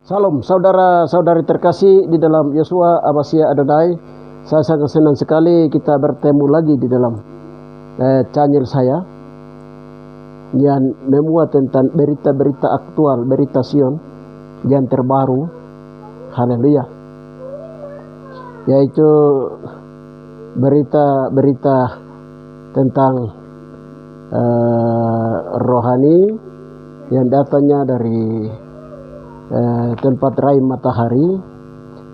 Salam saudara-saudari terkasih di dalam Yeshua Amasya Adonai. Saya sangat senang sekali kita bertemu lagi di dalam channel saya yang memuat tentang berita-berita aktual, berita Sion yang terbaru. Haleluya. Yaitu berita-berita tentang rohani yang datangnya dari tempat raih matahari.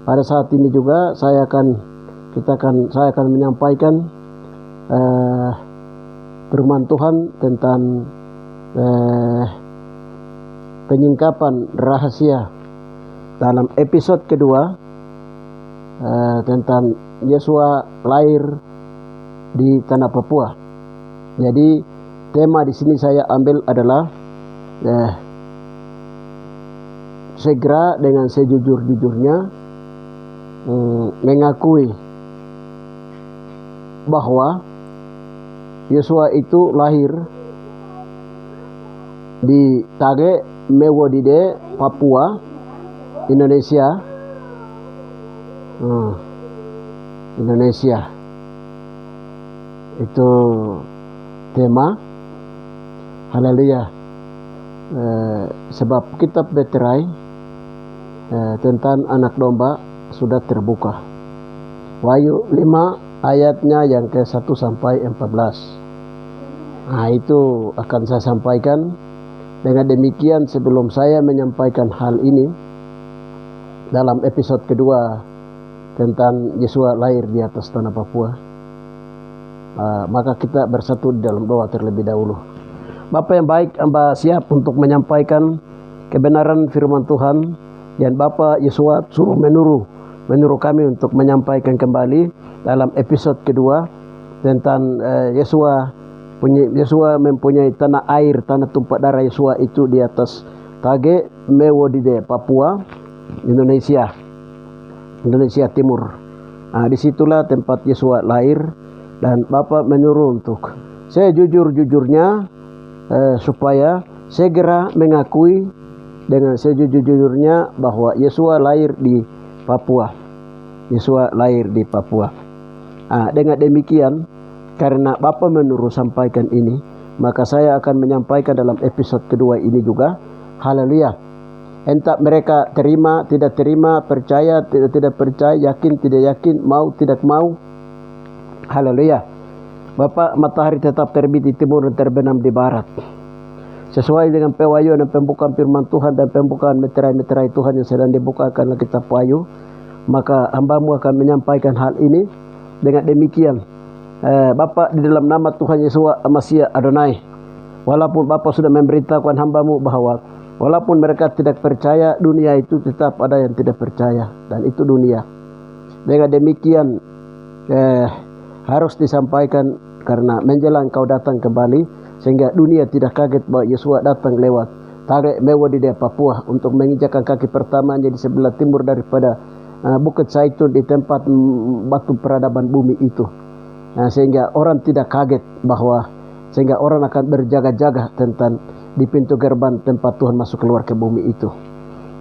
Pada saat ini juga saya akan menyampaikan firman Tuhan tentang penyingkapan rahasia dalam episode kedua tentang Yeshua lahir di tanah Papua. Jadi tema di sini saya ambil adalah segera dengan sejujur-jujurnya mengakui bahwa Yeshua itu lahir di Tage Mewodide, Papua, Indonesia. Indonesia itu tema. Haleluya. Sebab kitab Betrai tentang anak domba sudah terbuka. Wahyu 5 ayatnya yang ke-1 sampai 14. Nah, itu akan saya sampaikan. Dengan demikian, sebelum saya menyampaikan hal ini dalam episode kedua tentang Yeshua lahir di atas tanah Papua, maka kita bersatu di dalam doa terlebih dahulu. Bapa yang baik, hamba siap untuk menyampaikan kebenaran firman Tuhan dan Bapa Yeshua suruh menyuruh kami untuk menyampaikan kembali dalam episode kedua tentang Yeshua mempunyai tanah air, tanah tumpah darah Yeshua itu di atas Tage Mewodide, Papua, Indonesia Timur. Nah, disitulah tempat Yeshua lahir dan Bapa menyuruh untuk saya jujur-jujurnya supaya segera mengakui dengan sejujur-jujurnya bahwa Yeshua lahir di Papua. Dengan demikian, karena Bapa menyuruh sampaikan ini, maka saya akan menyampaikan dalam episode kedua ini juga. Haleluya. Entah mereka terima, tidak terima, percaya, tidak percaya, yakin, tidak yakin, mau, tidak mau. Haleluya. Bapak, matahari tetap terbit di timur dan terbenam di barat. Sesuai dengan pewahyuan dan pembukaan firman Tuhan dan pembukaan meterai-meterai Tuhan yang sedang dibukakan dalam kitab Wahyu, maka hambamu akan menyampaikan hal ini. Dengan demikian, Bapak, di dalam nama Tuhan Yeshua Amasya Adonai, walaupun Bapak sudah memberitahukan hambamu bahwa walaupun mereka tidak percaya, dunia itu tetap ada yang tidak percaya, dan itu dunia. Dengan demikian harus disampaikan karena menjelang kau datang kembali, sehingga dunia tidak kaget bahwa Yeshua datang lewat Tage Mewodide, Papua, untuk menginjakkan kaki pertamanya di sebelah timur daripada Bukit Zaitun di tempat batu peradaban bumi itu. Nah, sehingga orang tidak kaget sehingga orang akan berjaga-jaga tentang di pintu gerbang tempat Tuhan masuk keluar ke bumi itu.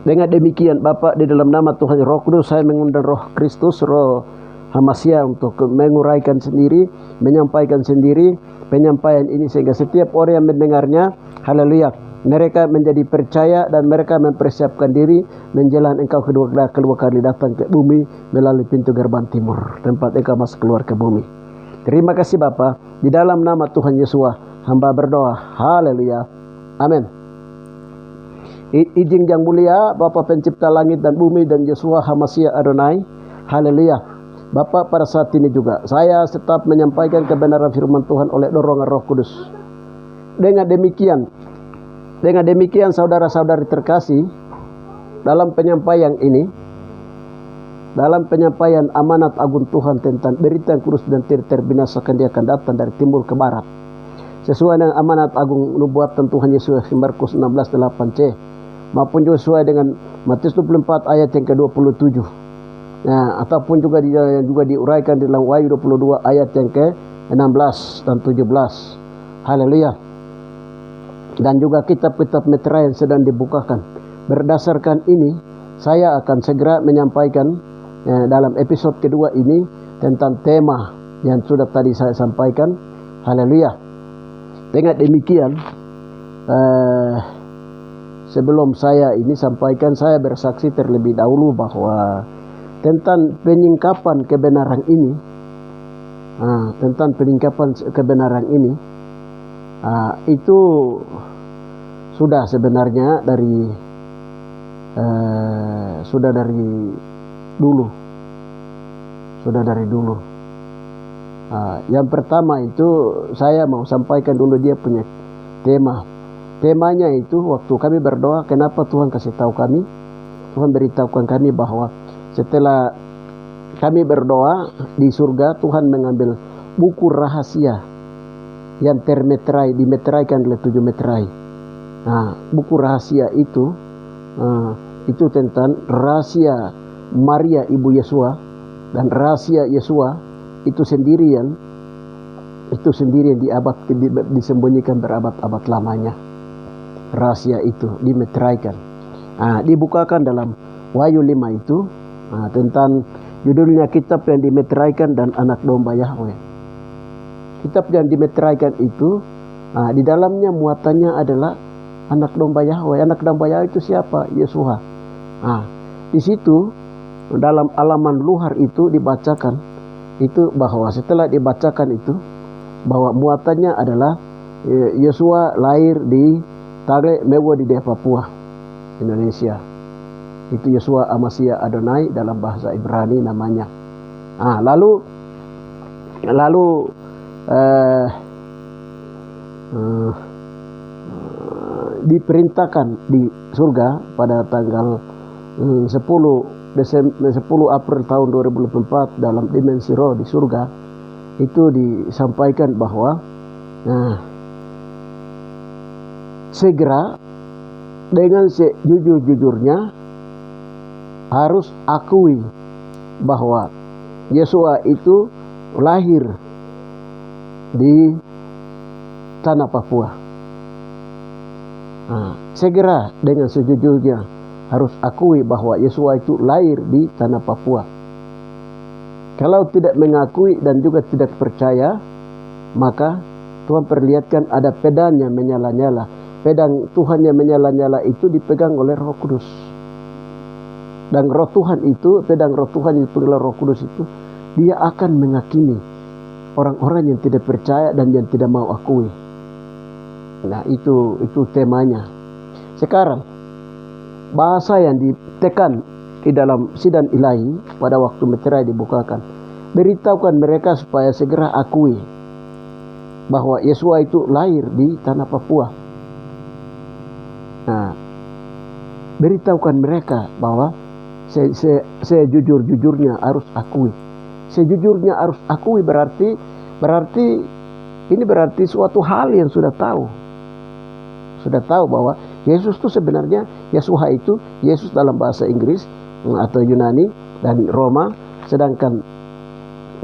Dengan demikian, Bapak, di dalam nama Tuhan Roh Kudus, saya mengundang Roh Kristus, Roh Hamasya untuk menguraikan sendiri, menyampaikan sendiri penyampaian ini, sehingga setiap orang yang mendengarnya, haleluya, mereka menjadi percaya dan mereka mempersiapkan diri menjelang engkau kedua kali datang ke bumi melalui pintu gerbang timur, tempat engkau masuk keluar ke bumi. Terima kasih Bapa, di dalam nama Tuhan Yeshua hamba berdoa. Haleluya. Amin. Izin yang mulia Bapa pencipta langit dan bumi dan Yeshua Hamasya Adonai. Haleluya. Bapak, pada saat ini juga saya tetap menyampaikan kebenaran firman Tuhan oleh dorongan Roh Kudus. Dengan demikian saudara-saudari terkasih, dalam penyampaian ini, dalam penyampaian amanat agung Tuhan tentang berita yang kudus dan tidak terbinasakan, dia akan datang dari timur ke barat. Sesuai dengan amanat agung nubuatan Tuhan Yesus Markus 16:8c, maupun juga sesuai dengan Matius 24 ayat yang ke-27. Nah, ataupun juga diuraikan di dalam Wahyu 22 ayat yang ke-16 dan 17. Haleluya. Dan juga kitab-kitab meterai yang sedang dibukakan. Berdasarkan ini, saya akan segera menyampaikan dalam episode kedua ini tentang tema yang sudah tadi saya sampaikan. Haleluya. Dengan demikian, sebelum saya ini sampaikan, saya bersaksi terlebih dahulu bahwa tentang penyingkapan kebenaran ini, itu sudah sebenarnya dari dulu. Yang pertama itu saya mau sampaikan dulu dia punya temanya itu waktu kami berdoa. Kenapa Tuhan kasih tahu kami? Tuhan beritahukan kami bahwa setelah kami berdoa di surga, Tuhan mengambil buku rahasia yang dimeteraikan oleh 7 meterai. Buku rahasia itu tentang rahasia Maria ibu Yesua, dan rahasia Yesua itu sendirian disembunyikan berabad-abad lamanya. Rahasia itu dimeteraikan, dibukakan dalam Wahyu 5 itu, tentang judulnya kitab yang dimeteraikan dan anak domba Yahweh. Kitab yang dimeteraikan itu, di dalamnya muatannya adalah anak domba Yahweh. Anak domba Yahweh itu siapa? Yesua. Di situ dalam halaman luar itu dibacakan itu bahwa setelah dibacakan itu bahwa muatannya adalah Yesua lahir di Tale Mewo di Papua, Indonesia. Itu Yesua Amasya Adonai dalam bahasa Ibrani namanya. Lalu diperintahkan di surga pada tanggal 10 April tahun 2024 dalam dimensi roh di surga itu disampaikan bahwa segera dengan sejujur-jujurnya harus akui bahwa Yesua itu lahir di tanah Papua. Segera dengan sejujurnya harus akui bahwa Yesua itu lahir di tanah Papua. Kalau tidak mengakui dan juga tidak percaya, maka Tuhan perlihatkan ada pedang yang menyala-nyala. Pedang Tuhan yang menyala-nyala itu dipegang oleh Roh Kudus. Dan pedang Roh Tuhan yang dipegang oleh Roh Kudus itu, dia akan menghakimi orang-orang yang tidak percaya dan yang tidak mau akui. Nah, itu temanya. Sekarang bahasa yang ditekan di dalam sidang ilahi pada waktu meterai dibukakan, beritahukan mereka supaya segera akui bahwa Yesua itu lahir di tanah Papua. Beritahukan mereka bahwa sejujur-jujurnya harus akui. Sejujurnya harus akui berarti suatu hal yang sudah tahu bahwa Yesus itu sebenarnya, Yesua itu, Yesus dalam bahasa Inggris atau Yunani dan Roma, sedangkan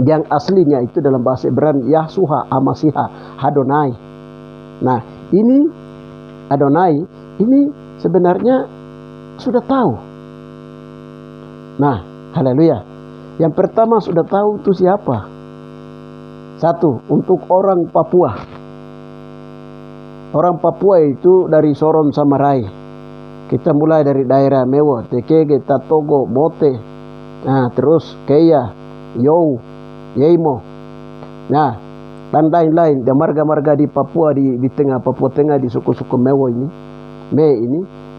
yang aslinya itu dalam bahasa Ibrani Yahshua Amasya Adonai. Nah, ini Adonai ini sebenarnya sudah tahu. Nah, haleluya. Yang pertama sudah tahu itu siapa? Satu, untuk orang Papua. Orang Papua itu dari Sorong Samarai. Kita mulai dari daerah Mewo, Tekege, Tatogo, Bote, terus Keya, Yau, Yeimo. Nah, dan lain-lain. Dan marga-marga di Papua, di tengah Papua Tengah, di suku-suku Mewo ini,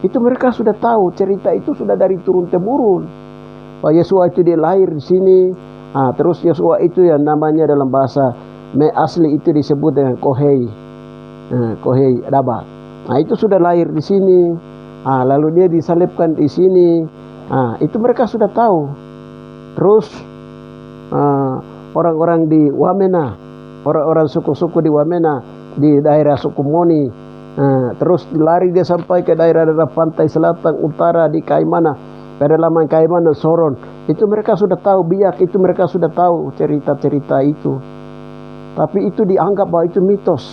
itu mereka sudah tahu. Cerita itu sudah dari turun-temurun. Bahwa Yesua itu dia lahir di sini. Terus Yesua itu yang namanya dalam bahasa asli itu disebut dengan Kohei Daba. Itu sudah lahir di sini. Lalu dia disalibkan di sini. Itu mereka sudah tahu. Terus orang-orang di Wamena, orang-orang suku-suku di Wamena, di daerah suku Moni, terus lari dia sampai ke daerah-daerah pantai selatan utara di Kaimana, pedalaman Kaimana, Sorong. Itu mereka sudah tahu. Biak itu mereka sudah tahu cerita-cerita itu. Tapi itu dianggap bahwa itu mitos.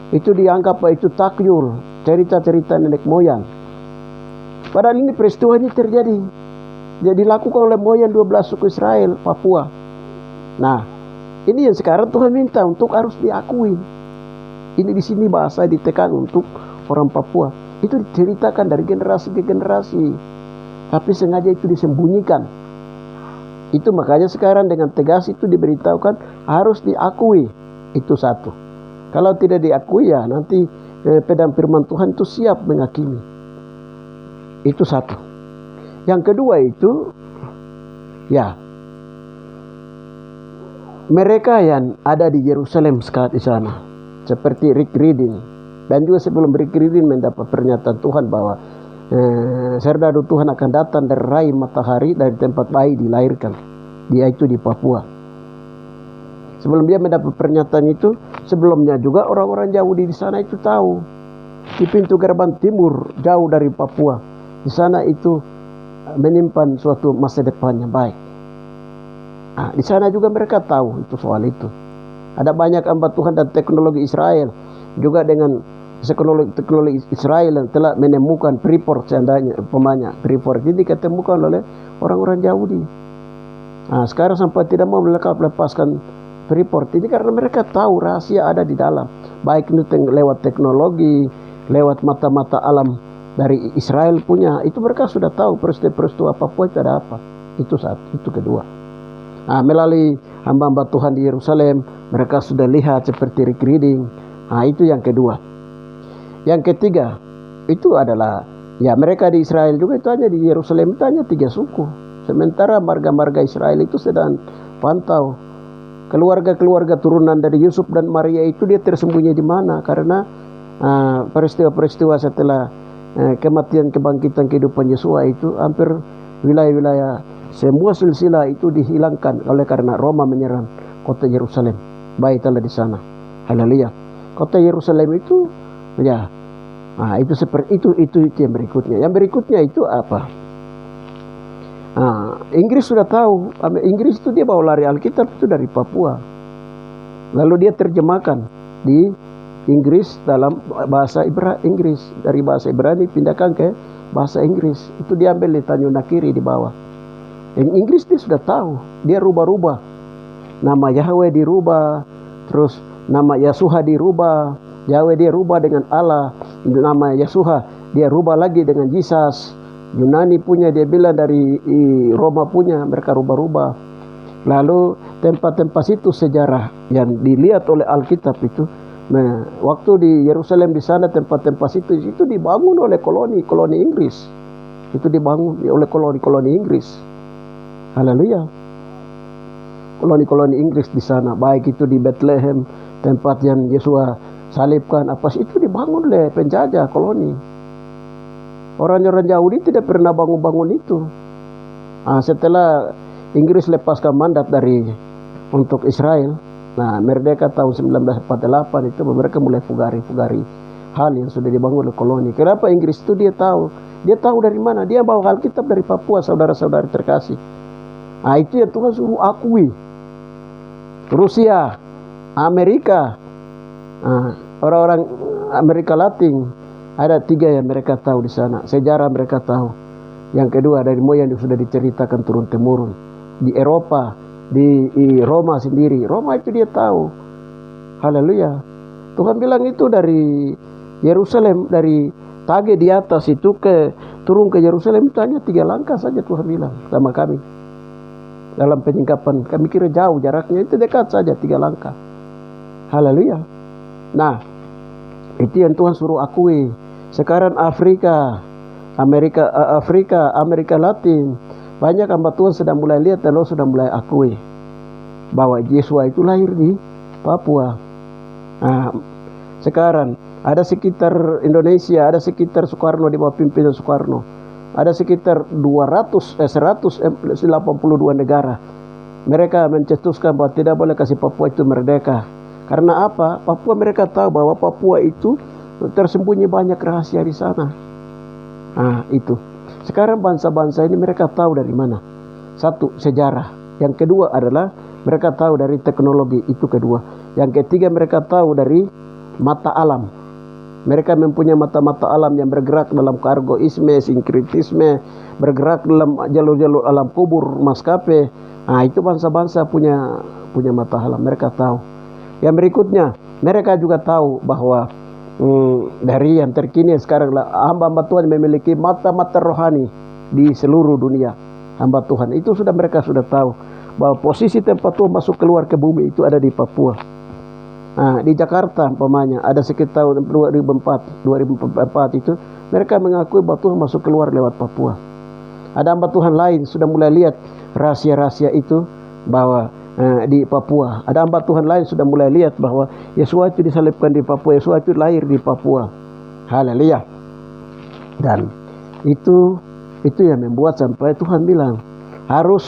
Itu dianggap bahwa itu takyul, cerita-cerita nenek moyang. Padahal ini peristiwa ini terjadi. Dia dilakukan oleh moyang 12 suku Israel, Papua. Nah, ini yang sekarang Tuhan minta untuk harus diakui. Ini di sini bahasa ditekan untuk orang Papua. Itu diceritakan dari generasi ke generasi. Tapi sengaja itu disembunyikan. Itu makanya sekarang dengan tegas itu diberitahukan harus diakui. Itu satu. Kalau tidak diakui ya nanti pedang firman Tuhan itu siap menghakimi. Itu satu. Yang kedua itu ya mereka yang ada di Yerusalem sekarang di sana, seperti Rick Reading, dan juga sebelum Rick Reading mendapat pernyataan Tuhan bahwa serdadu Tuhan akan datang dari rai matahari dari tempat bayi dilahirkan. Dia itu di Papua. Sebelum dia mendapat pernyataan itu, sebelumnya juga orang-orang Yahudi di sana itu tahu. Di pintu gerbang timur jauh dari Papua, di sana itu menyimpan suatu masa depan yang baik. Nah, di sana juga mereka tahu itu soal itu. Ada banyak hamba Tuhan dan teknologi Israel juga dengan teknologi Israel yang telah menemukan Freeport seandainya umpamanya Freeport ini ditemukan oleh orang-orang Yahudi. Nah, sekarang sampai tidak mau melepaskan Freeport ini karena mereka tahu rahasia ada di dalam. Baik itu lewat teknologi, lewat mata-mata alam dari Israel punya, itu mereka sudah tahu peristiwa Papua itu ada apa. Itu satu, itu kedua. Nah, melalui hamba-hamba Tuhan di Yerusalem, mereka sudah lihat seperti Rick Reading. Nah, itu yang kedua. Yang ketiga, itu adalah ya mereka di Israel juga itu hanya di Yerusalem itu hanya 3 suku. Sementara marga-marga Israel itu sedang pantau keluarga-keluarga turunan dari Yusuf dan Maria itu dia tersembunyi di mana karena peristiwa-peristiwa setelah kematian kebangkitan kehidupan Yesua itu hampir wilayah-wilayah semua silsilah itu dihilangkan oleh karena Roma menyerang kota Yerusalem. Baiklah di sana. Haleluya. Kota Yerusalem itu ya. Nah, itu seperti itu yang berikutnya. Yang berikutnya itu apa? Nah, Inggris sudah tahu. Inggris itu dia bawa lari Alkitab itu dari Papua. Lalu dia terjemahkan di Inggris dalam bahasa Inggris. Dari bahasa Ibrani pindahkan ke bahasa Inggris. Itu diambil di Tanjung Nakiri di bawah. Yang Inggris dia sudah tahu. Dia rubah-rubah. Nama Yahweh dirubah. Terus nama Yasuha dirubah. Yahweh dia rubah dengan Allah. Nama Yasuha dia rubah lagi dengan Jesus. Yunani punya dia bilang dari Roma punya. Mereka rubah-rubah. Lalu tempat-tempat situ sejarah yang dilihat oleh Alkitab itu. Nah, waktu di Yerusalem di sana tempat-tempat itu dibangun oleh koloni Inggris. Itu dibangun oleh koloni Inggris. Haleluya. Koloni Inggris di sana, baik itu di Bethlehem, tempat yang Yesua salibkan, apa sih itu dibangun oleh penjajah koloni. Orang-orang Yahudi tidak pernah bangun itu. Nah, setelah Inggris lepaskan mandat untuk Israel, nah merdeka tahun 1948 itu mereka mulai fugari hal yang sudah dibangun oleh koloni. Kenapa Inggris itu dia tahu dari mana? Dia bawa Alkitab dari Papua, saudara-saudara terkasih. Nah, itu yang Tuhan suruh akui. Rusia, Amerika, orang-orang Amerika Latin, ada 3 yang mereka tahu di sana. Sejarah mereka tahu. Yang kedua dari moyang yang sudah diceritakan turun-temurun. Di Eropa, di Roma sendiri. Roma itu dia tahu. Haleluya. Tuhan bilang itu dari Yerusalem, dari Tage di atas itu turun ke Yerusalem itu hanya 3 langkah saja Tuhan bilang sama kami. Dalam penyingkapan kami kira jauh jaraknya, itu dekat saja 3 langkah. Haleluya. Nah, itu yang Tuhan suruh akui. Sekarang Afrika Latin, banyak hamba Tuhan sudah mulai lihat dan sudah mulai akui bahwa Yesua itu lahir di Papua. Nah, sekarang ada sekitar Indonesia, ada sekitar Soekarno di bawah pimpinan Soekarno, ada sekitar 182 negara. Mereka mencetuskan bahwa tidak boleh kasih Papua itu merdeka. Karena apa? Papua mereka tahu bahwa Papua itu tersembunyi banyak rahasia di sana. Nah, itu. Sekarang bangsa-bangsa ini mereka tahu dari mana? Satu, sejarah. Yang kedua adalah mereka tahu dari teknologi. Itu kedua. Yang ketiga mereka tahu dari mata alam. Mereka mempunyai mata-mata alam yang bergerak dalam kargoisme, sinkritisme, bergerak dalam jalur-jalur alam kubur, maskapai. Itu bangsa-bangsa punya mata alam, mereka tahu. Yang berikutnya, mereka juga tahu bahwa dari yang terkini sekarang hamba-hamba Tuhan memiliki mata-mata rohani di seluruh dunia. Hamba Tuhan itu mereka sudah tahu bahwa posisi tempat Tuhan masuk keluar ke bumi itu ada di Papua. Di Jakarta umpamanya ada sekitar 2004 itu mereka mengakui bahwa Tuhan masuk keluar lewat Papua. Ada hamba Tuhan lain sudah mulai lihat rahasia-rahasia itu bahwa di Papua. Ada hamba Tuhan lain sudah mulai lihat bahwa Yesus itu disalibkan di Papua, Yesus itu lahir di Papua. Haleluya. Dan itu yang membuat sampai Tuhan bilang harus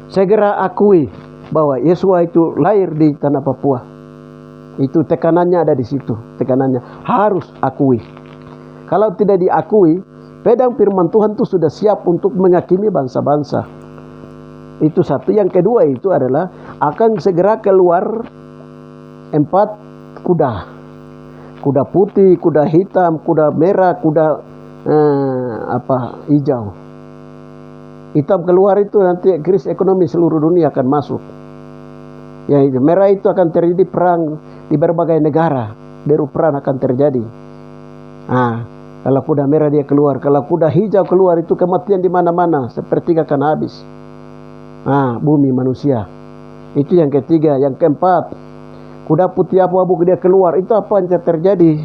segera akui bahwa Yesus itu lahir di tanah Papua. Itu tekanannya ada di situ. Tekanannya harus akui. Kalau tidak diakui, pedang firman Tuhan itu sudah siap untuk menghakimi bangsa-bangsa. Itu satu. Yang kedua itu adalah akan segera keluar 4 kuda. Kuda putih, kuda hitam, kuda merah, kuda hijau. Hitam keluar itu nanti krisis ekonomi seluruh dunia akan masuk. Yang merah itu akan terjadi perang di berbagai negara. Deru perang akan terjadi. Kalau kuda merah dia keluar, kalau kuda hijau keluar itu kematian di mana-mana, sepertiga akan habis. Bumi manusia. Itu yang ketiga. Yang keempat, kuda putih abu-abu dia keluar. Itu apa yang terjadi?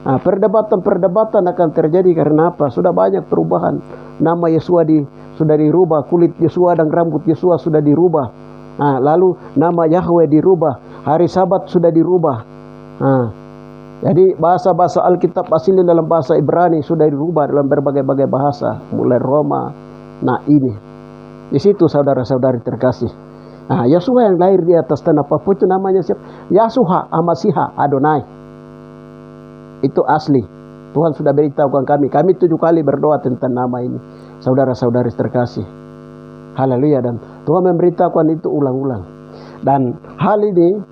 Perdebatan akan terjadi karena apa? Sudah banyak perubahan. Nama Yesua sudah dirubah, kulit Yesua dan rambut Yesua sudah dirubah. Lalu nama Yahweh dirubah, hari Sabat sudah dirubah. Jadi bahasa-bahasa Alkitab asli dalam bahasa Ibrani sudah dirubah dalam berbagai-bagai bahasa, mulai Roma. Ini di situ saudara-saudari terkasih. Yesua yang lahir di atas tanah Papua itu namanya siapa? Yahshua Hamasiha Adonai. Itu asli. Tuhan sudah beritahukan kami. Kami 7 kali berdoa tentang nama ini. Saudara-saudari terkasih. Haleluya. Dan Tuhan memberitahukan itu ulang-ulang. Dan hal ini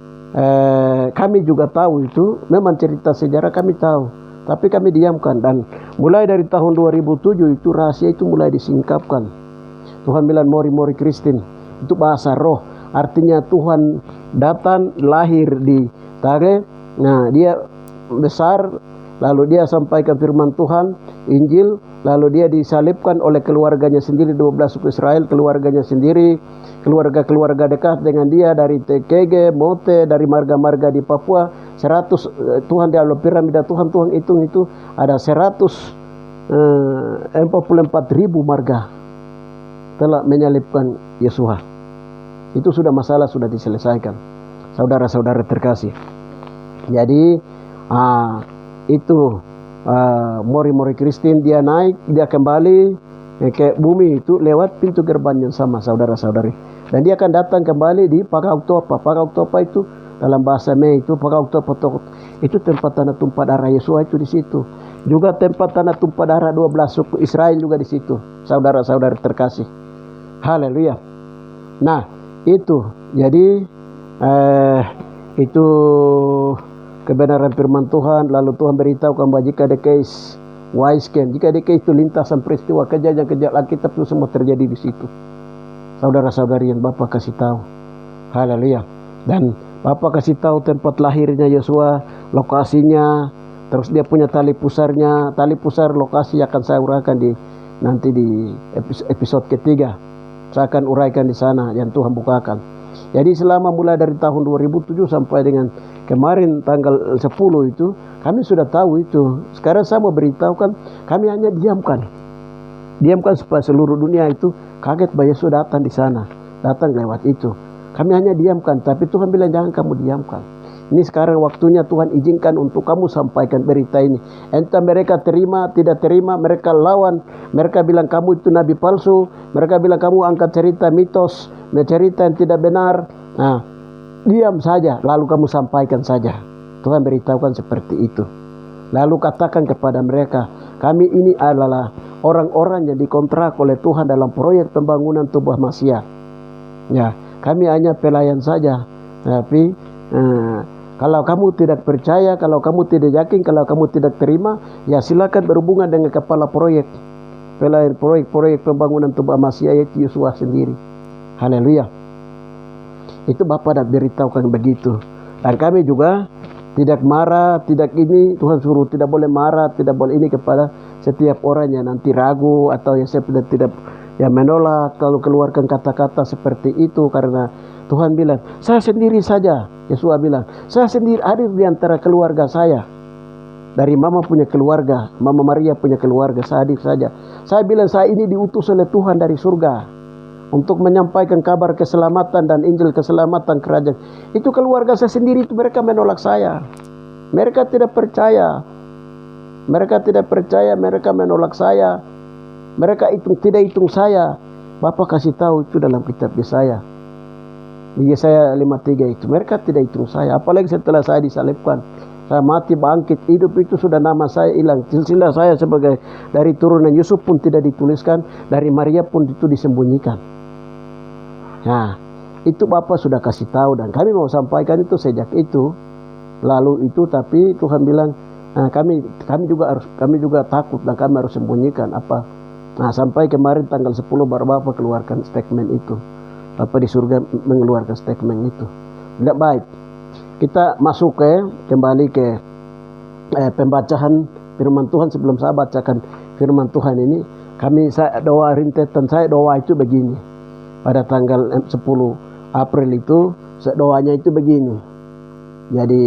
kami juga tahu itu. Memang cerita sejarah kami tahu. Tapi kami diamkan. Dan mulai dari tahun 2007 itu rahasia itu mulai disingkapkan. Tuhan bilang mori-mori Kristen. Itu bahasa roh. Artinya Tuhan datang lahir di Tage. Dia besar. Lalu dia sampaikan firman Tuhan, Injil. Lalu dia disalibkan oleh keluarganya sendiri, 12 suku Israel, keluarganya sendiri, keluarga-keluarga dekat dengan dia dari TKG, Mote, dari marga-marga di Papua, 100 Tuhan di alam piramida Tuhan hitung itu ada 144.000 marga telah menyalibkan Yesua. Itu masalah sudah diselesaikan. Saudara-saudara terkasih. Jadi itu mori-mori Kristen dia naik, dia kembali ke bumi itu lewat pintu gerbang yang sama, saudara-saudari. Dan dia akan datang kembali di Pagauktopa. Pagauktopa itu dalam bahasa Mei itu Pagauktopa itu tempat tanah tumpah darah Yesua itu di situ. Juga tempat tanah tumpah darah 12 suku Israel juga di situ, saudara-saudari terkasih. Haleluya. Itu jadi itu kebenaran firman Tuhan. Lalu Tuhan beritahukan bahwa jika dekais waisken, jika dekais itu lintasan peristiwa kejadian-kejadian Alkitab itu semua terjadi di situ. Saudara-saudari yang Bapa kasih tahu. Haleluya. Dan Bapa kasih tahu tempat lahirnya Yesua, lokasinya, terus dia punya tali pusarnya. Tali pusar lokasi akan saya uraikan nanti di episode ketiga. Saya akan uraikan di sana yang Tuhan bukakan. Jadi selama mulai dari tahun 2007 sampai dengan kemarin tanggal 10 itu kami sudah tahu itu. Sekarang saya mau beritahukan, kami hanya diamkan supaya seluruh dunia itu kaget bahwa Yesus datang di sana, datang lewat itu. Kami hanya diamkan, tapi Tuhan bilang jangan kamu diamkan. Ini sekarang waktunya Tuhan izinkan untuk kamu sampaikan berita ini. Entah mereka terima, tidak terima, mereka lawan, mereka bilang kamu itu nabi palsu, mereka bilang kamu angkat cerita mitos, cerita yang tidak benar. Diam saja, lalu kamu sampaikan saja. Tuhan beritahukan seperti itu. Lalu katakan kepada mereka, kami ini adalah orang-orang yang dikontrak oleh Tuhan dalam proyek pembangunan tubuh Masia. Kami hanya pelayan saja, tapi Kalau kamu tidak percaya, kalau kamu tidak yakin, kalau kamu tidak terima, ya silakan berhubungan dengan kepala proyek. Proyek pembangunan Tuba Masih yaitu Yosua sendiri. Haleluya. Itu Bapak dah beritahukan begitu. Dan kami juga tidak marah, tidak ini, Tuhan suruh tidak boleh marah, tidak boleh ini kepada setiap orang yang nanti ragu atau yang tidak yang menolak, lalu keluarkan kata-kata seperti itu, karena Tuhan bilang, saya sendiri saja. Yosua bilang, saya sendiri hadir di antara keluarga saya. Dari mama punya keluarga, Mama Maria punya keluarga, saya hadir saja. Saya bilang, saya ini diutus oleh Tuhan dari surga untuk menyampaikan kabar keselamatan dan Injil keselamatan kerajaan. Itu keluarga saya sendiri, itu mereka menolak saya. Mereka tidak percaya. Mereka tidak percaya, mereka menolak saya. Mereka tidak hitung saya. Bapak kasih tahu itu dalam kitab Yesaya. Di Yesaya 53 itu. Mereka tidak hitung saya. Apalagi setelah saya disalibkan. Saya mati, bangkit, hidup, itu sudah nama saya hilang. Silsilah saya sebagai dari turunan Yusuf pun tidak dituliskan. Dari Maria pun itu disembunyikan. Nah, itu Bapak sudah kasih tahu. Dan kami mau sampaikan itu sejak itu. Lalu itu, tapi Tuhan bilang, nah, kami juga takut dan kami harus sembunyikan apa. Nah, sampai kemarin tanggal 10 baru Bapak keluarkan statement itu. Bapak di surga mengeluarkan statement itu. Tidak baik. Kita masuk kembali ke pembacaan firman Tuhan. Sebelum saya bacakan firman Tuhan ini, saya doa rintetan saya doa itu begini. Pada tanggal 10 April itu, doanya itu begini. Jadi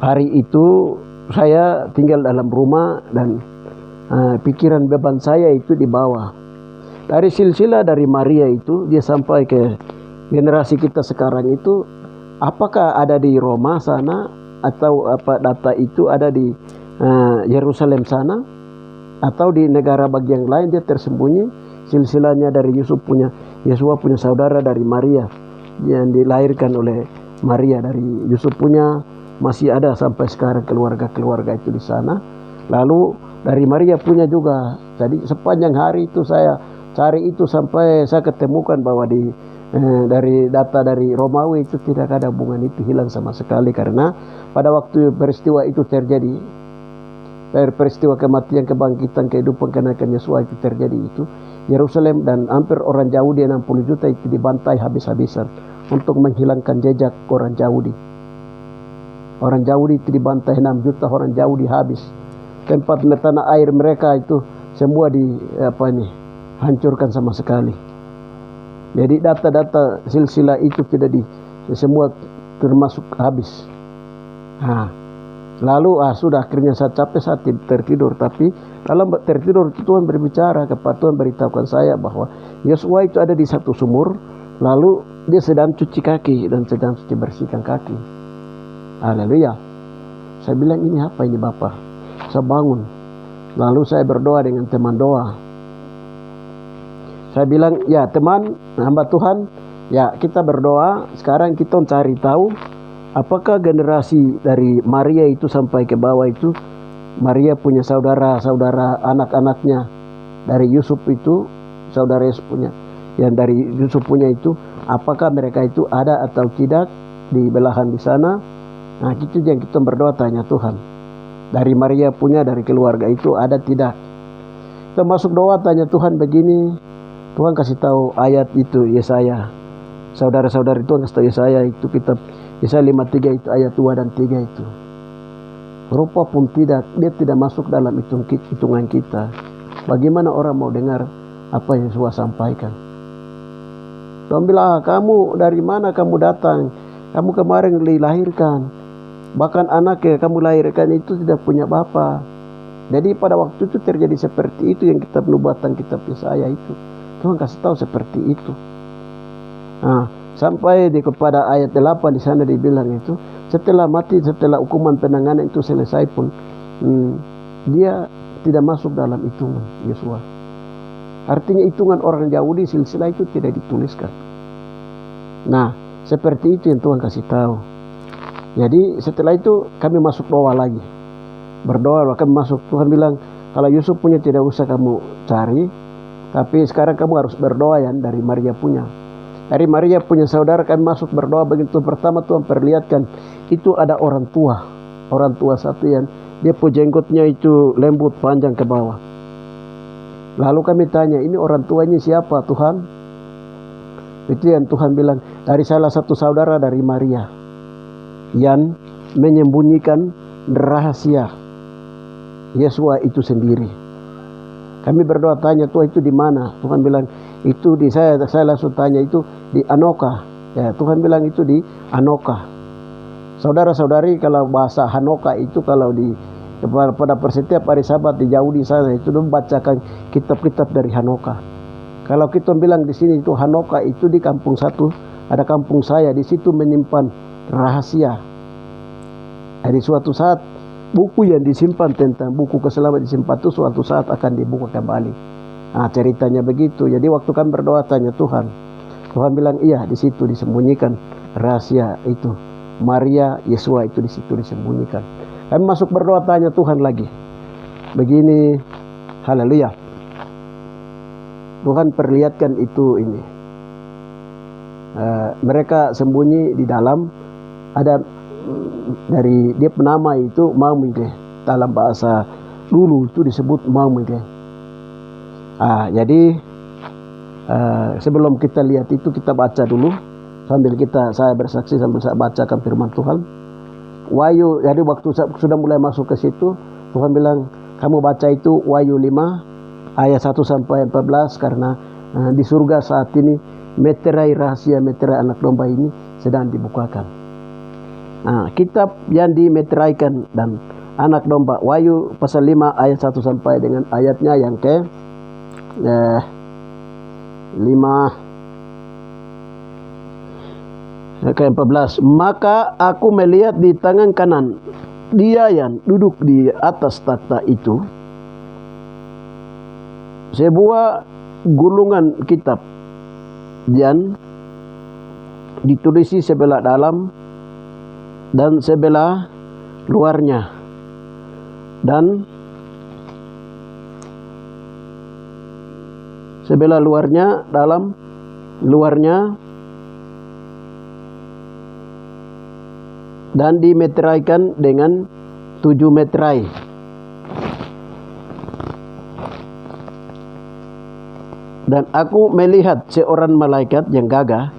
hari itu saya tinggal dalam rumah dan pikiran beban saya itu di bawah. Dari silsilah dari Maria itu dia sampai ke generasi kita sekarang itu, apakah ada di Roma sana atau apa data itu ada di Yerusalem sana atau di negara bagian lain dia tersembunyi. Silsilahnya dari Yosua punya saudara dari Maria yang dilahirkan oleh Maria dari Yusuf punya masih ada sampai sekarang keluarga itu di sana. Lalu dari Maria punya juga. Jadi sepanjang hari itu saya cari itu sampai saya ketemukan bahwa dari data dari Romawi itu tidak ada hubungan itu, hilang sama sekali. Karena pada waktu peristiwa itu terjadi, peristiwa kematian, kebangkitan, kehidupan, kenaikan Yesus itu terjadi itu, Yerusalem dan hampir orang Yahudi 60 juta itu dibantai habis-habisan untuk menghilangkan jejak orang Yahudi. Orang Yahudi itu dibantai 6 juta orang Yahudi habis. Tempat tanah air mereka itu semua hancurkan sama sekali. Jadi data-data silsilah itu semua termasuk habis. Nah, lalu sudah akhirnya saya capek, saya tertidur. Tapi dalam tertidur Tuhan berbicara kepada Tuhan, beritahukan saya bahwa Yosua itu ada di satu sumur. Lalu dia sedang cuci kaki dan sedang cuci bersihkan kaki. Haleluya. Saya bilang, ini apa ini Bapak? Saya bangun. Lalu saya berdoa dengan teman doa. Saya bilang, ya teman, hamba Tuhan, ya kita berdoa. Sekarang kita cari tahu apakah generasi dari Maria itu sampai ke bawah itu, Maria punya saudara-saudara anak-anaknya dari Yusuf itu, saudara Yesus punya, yang dari Yusuf punya itu, apakah mereka itu ada atau tidak di belahan di sana. Nah, itu yang kita berdoa, tanya Tuhan. Dari Maria punya, dari keluarga itu ada tidak. Kita masuk doa, tanya Tuhan begini. Tuhan kasih tahu ayat itu Yesaya. Saudara-saudara itu kasih tahu Yesaya itu kitab Yesaya 53 itu ayat 2 dan 3 itu. Rupa pun dia tidak masuk dalam hitungan kita. Bagaimana orang mau dengar apa yang Yesus sampaikan? Tuhan bilang, kamu dari mana kamu datang? Kamu kemarin dilahirkan. Bahkan anak yang kamu lahirkan itu tidak punya bapa. Jadi pada waktu itu terjadi seperti itu yang kitab nubuatan kitab Yesaya itu. Tuhan kasih tahu seperti itu. Nah, sampai kepada ayat 8 di sana dibilang itu, setelah mati, setelah hukuman penanganan itu selesai pun, dia tidak masuk dalam hitungan Yosua. Artinya hitungan orang Yahudi silsilah itu tidak dituliskan. Nah, seperti itu yang Tuhan kasih tahu. Jadi setelah itu kami masuk doa lagi. Berdoa, kami masuk. Tuhan bilang, kalau Yusuf punya tidak usah kamu cari, tapi sekarang kamu harus berdoa ya dari Maria punya. Dari Maria punya saudara kami masuk berdoa. Begitu pertama Tuhan perlihatkan itu ada orang tua satu yang dia jenggotnya itu lembut panjang ke bawah. Lalu kami tanya, ini orang tuanya siapa Tuhan? Itu yang Tuhan bilang, dari salah satu saudara dari Maria yang menyembunyikan rahasia Yesua itu sendiri. Kami berdoa tanya, Tuhan itu di mana? Tuhan bilang itu di saya langsung tanya itu di Anoka. Ya, Tuhan bilang itu di Anoka. Saudara-saudari, kalau bahasa Hanoka itu kalau di pada setiap hari Sabat di Yahudi sana itu membacakan kitab-kitab dari Hanoka. Kalau kita bilang di sini itu Hanoka itu di kampung satu, ada kampung saya di situ menyimpan rahasia. Dari suatu saat buku yang disimpan tentang buku keselamatan disimpan itu suatu saat akan dibuka kembali. Nah, ceritanya begitu. Jadi waktu kami berdoa tanya Tuhan bilang iya, di situ disembunyikan rahasia itu. Maria Yesua itu di situ disembunyikan. Kami masuk berdoa tanya Tuhan lagi. Begini, haleluya. Tuhan perlihatkan itu ini. Mereka sembunyi di dalam, ada dari dia penama itu Mamide. Dalam bahasa dulu itu disebut Mamide. Jadi sebelum kita lihat itu kita baca dulu sambil saya bersaksi sambil saya bacakan firman Tuhan. Wahyu, jadi waktu sudah mulai masuk ke situ, Tuhan bilang, kamu baca itu Wahyu 5 ayat 1 sampai 14 karena di surga saat ini meterai rahasia meterai anak domba ini sedang dibukakan. Kitab yang dimeteraikan dan anak domba, Wahyu pasal 5 ayat 1 sampai dengan ayatnya yang ke 14. Maka aku melihat di tangan kanan dia yang duduk di atas takhta itu sebuah gulungan kitab yang ditulisi sebelah dalam dan sebelah luarnya, dan sebelah luarnya dalam luarnya, dan dimeteraikan dengan 7 meterai. Dan aku melihat seorang malaikat yang gagah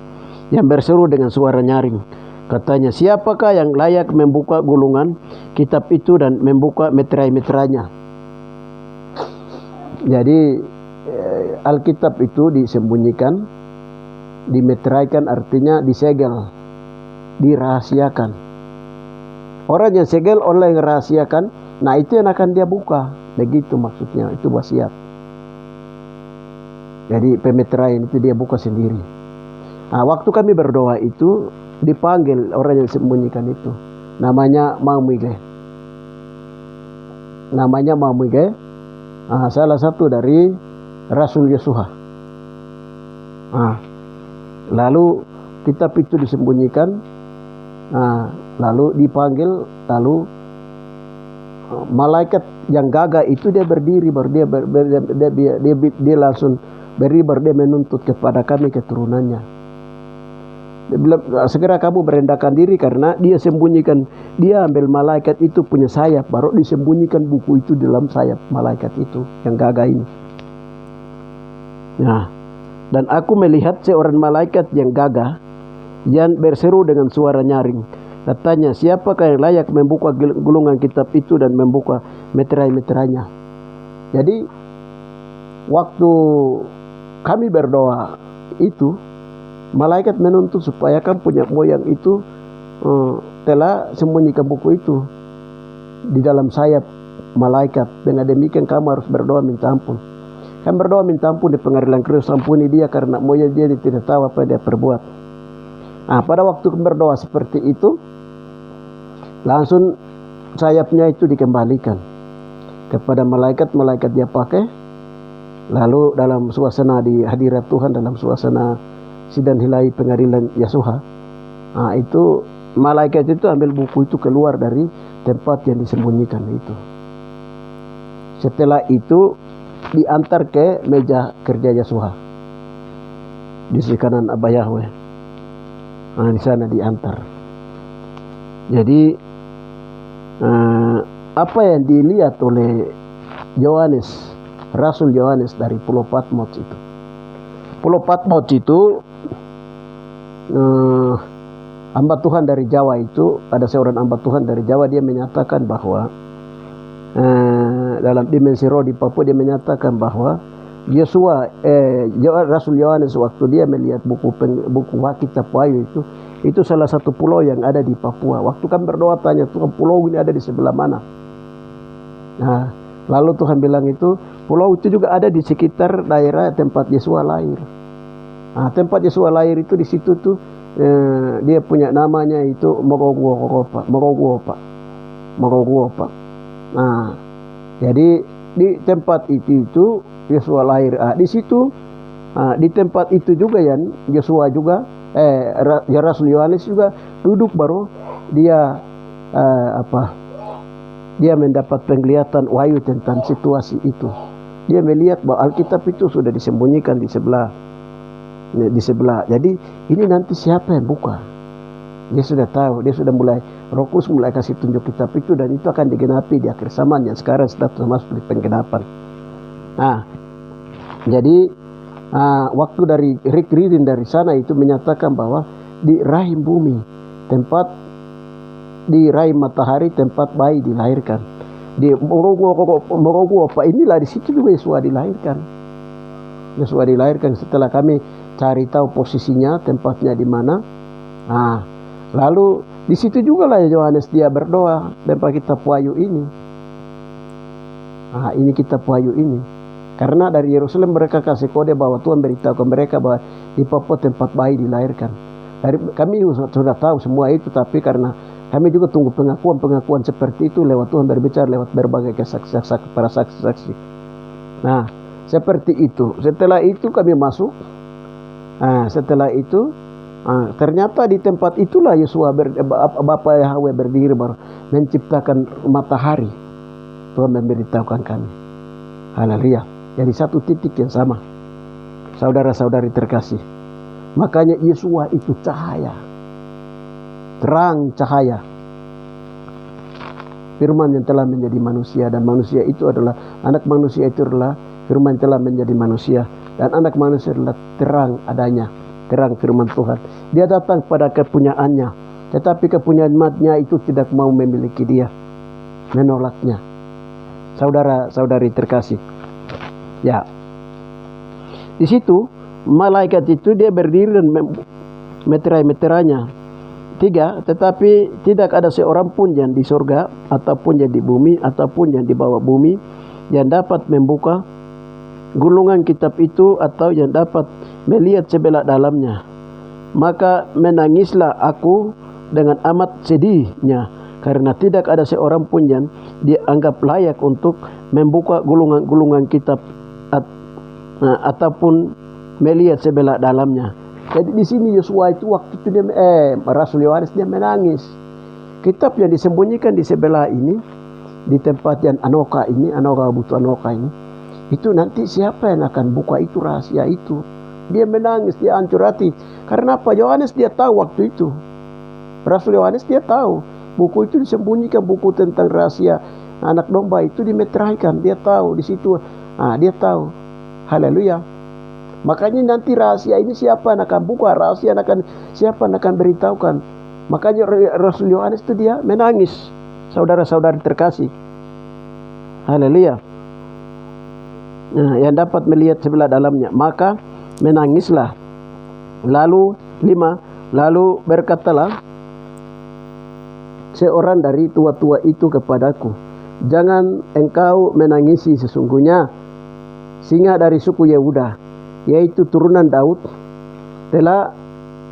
yang berseru dengan suara nyaring. Katanya, siapakah yang layak membuka gulungan kitab itu dan membuka meterai-meterainya? Jadi Alkitab itu disembunyikan, dimeteraikan artinya disegel, dirahasiakan. Orang yang segel, orang yang rahasiakan, nah itu yang akan dia buka. Begitu maksudnya, itu wasiat. Jadi pemeteraian itu dia buka sendiri. Waktu kami berdoa itu dipanggil orang yang sembunyikan itu. Namanya Mamige. Salah satu dari Rasul Yesua. Lalu kitab itu disembunyikan. Lalu dipanggil, lalu malaikat yang gagah itu dia berdiri, baru dia langsung berdiri, baru dia menuntut kepada kami keturunannya. Dia bilang, segera kamu merendahkan diri karena dia sembunyikan, dia ambil malaikat itu punya sayap, baru disembunyikan buku itu dalam sayap malaikat itu yang gagah ini. Dan aku melihat seorang malaikat yang gagah yang berseru dengan suara nyaring. Katanya, siapakah yang layak membuka gulungan kitab itu dan membuka meterai-meterainya? Jadi waktu kami berdoa itu, malaikat menuntut supaya kan punya moyang itu telah sembunyikan buku itu di dalam sayap malaikat. Dengan demikian kamu harus berdoa minta ampun. Kan berdoa minta ampun di pengadilan Kristus, ampuni dia karena moyang dia tidak tahu apa dia perbuat. Pada waktu berdoa seperti itu, langsung sayapnya itu dikembalikan kepada malaikat dia pakai. Lalu dalam suasana di hadirat Tuhan, dalam suasana sidang hilai pengadilan Yesua, itu malaikat itu ambil buku itu keluar dari tempat yang disembunyikan itu. Setelah itu diantar ke meja kerja Yesua. di sisi kanan Abah Yahweh. Nah, di sana diantar. Jadi apa yang dilihat oleh Yohanes, Rasul Yohanes dari Pulau Patmos itu. Pulau Patmos itu hamba Tuhan dari Jawa itu, ada seorang hamba Tuhan dari Jawa, dia menyatakan bahwa dalam dimensi roh di Papua, dia menyatakan bahwa Rasul Yohanes waktu dia melihat buku Kitab Wahyu itu salah satu pulau yang ada di Papua. Waktu kami berdoa tanya Tuhan, pulau ini ada di sebelah mana? Nah, lalu Tuhan bilang itu pulau itu juga ada di sekitar daerah tempat Yesua lahir. Nah, tempat Yesua lahir itu di situ tuh dia punya namanya itu Moroguopa. Nah, jadi di tempat itu Yesua lahir. Di situ di tempat itu juga yang Yesua juga Rasul Yohanes juga duduk, baru dia dia mendapat penglihatan wahyu tentang situasi itu. Dia melihat bahwa Alkitab itu sudah disembunyikan di sebelah. Jadi ini nanti siapa yang buka? Dia sudah tahu, dia sudah mulai, Roh Kudus mulai kasih tunjuk kitab itu, dan itu akan digenapi di akhir zaman yang sekarang sedang masuk di penggenapan. Nah, jadi waktu dari Rick Reading dari sana itu menyatakan bahwa di rahim bumi, di rahim matahari tempat bayi dilahirkan. Di Moroguopa inilah, di situ juga Yesua dilahirkan. Yesua dilahirkan. Setelah kami cari tahu posisinya, tempatnya di mana. Nah, lalu di situ juga lah Yohanes dia berdoa tempat kitab Wahyu ini. Nah, ini kitab Wahyu ini. Karena dari Yerusalem mereka kasih kode bahwa Tuhan beritahu ke mereka bahwa di Papua tempat bayi dilahirkan. Kami sudah tahu semua itu, tapi karena kami juga tunggu pengakuan seperti itu lewat Tuhan berbicara lewat berbagai para saksi-saksi. Nah, seperti itu. Setelah itu kami masuk. Setelah itu ternyata di tempat itulah Yesua Bapa Yahweh berdiri baru menciptakan matahari. Tuhan memberitahukan kami. Haleluya. Jadi satu titik yang sama, saudara-saudari terkasih. Makanya Yesua itu cahaya, terang cahaya. Firman yang telah menjadi manusia, dan manusia itu adalah, anak manusia itu adalah firman yang telah menjadi manusia, dan anak manusia adalah terang adanya, terang firman Tuhan. Dia datang pada kepunyaannya, tetapi kepunyaannya itu tidak mau memiliki dia, menolaknya. Saudara-saudari terkasih. Ya, di situ malaikat itu dia berdiri dan meterai-meterainya 3, tetapi tidak ada seorang pun yang di surga ataupun yang di bumi ataupun yang di bawah bumi yang dapat membuka gulungan kitab itu atau yang dapat melihat sebelah dalamnya. Maka menangislah aku dengan amat sedihnya, karena tidak ada seorang pun yang dianggap layak untuk membuka gulungan kitab ataupun melihat sebelah dalamnya. Jadi di sini Yesua itu waktu itu dia Rasul Yohanes dia menangis. Kitab yang disembunyikan di sebelah ini, di tempat yang Anoka ini, Anoka butuh Anoka ini, itu nanti siapa yang akan buka itu rahasia itu? Dia menangis, dia hancur hati. Karena apa? Yohanes dia tahu waktu itu. Rasul Yohanes dia tahu buku itu disembunyikan, buku tentang rahasia anak domba itu dimeteraikan. Dia tahu di situ. Dia tahu. Haleluya. Makanya nanti rahasia ini siapa yang akan buka, rahasia siapa yang akan beritahukan. Makanya Rasul Yohanes itu dia menangis, saudara-saudari terkasih. Haleluya. Yang dapat melihat sebelah dalamnya, maka menangislah. Lalu 5, lalu berkatalah seorang dari tua-tua itu kepadaku, jangan engkau menangisi, sesungguhnya singa dari suku Yehuda, yaitu turunan Daud, telah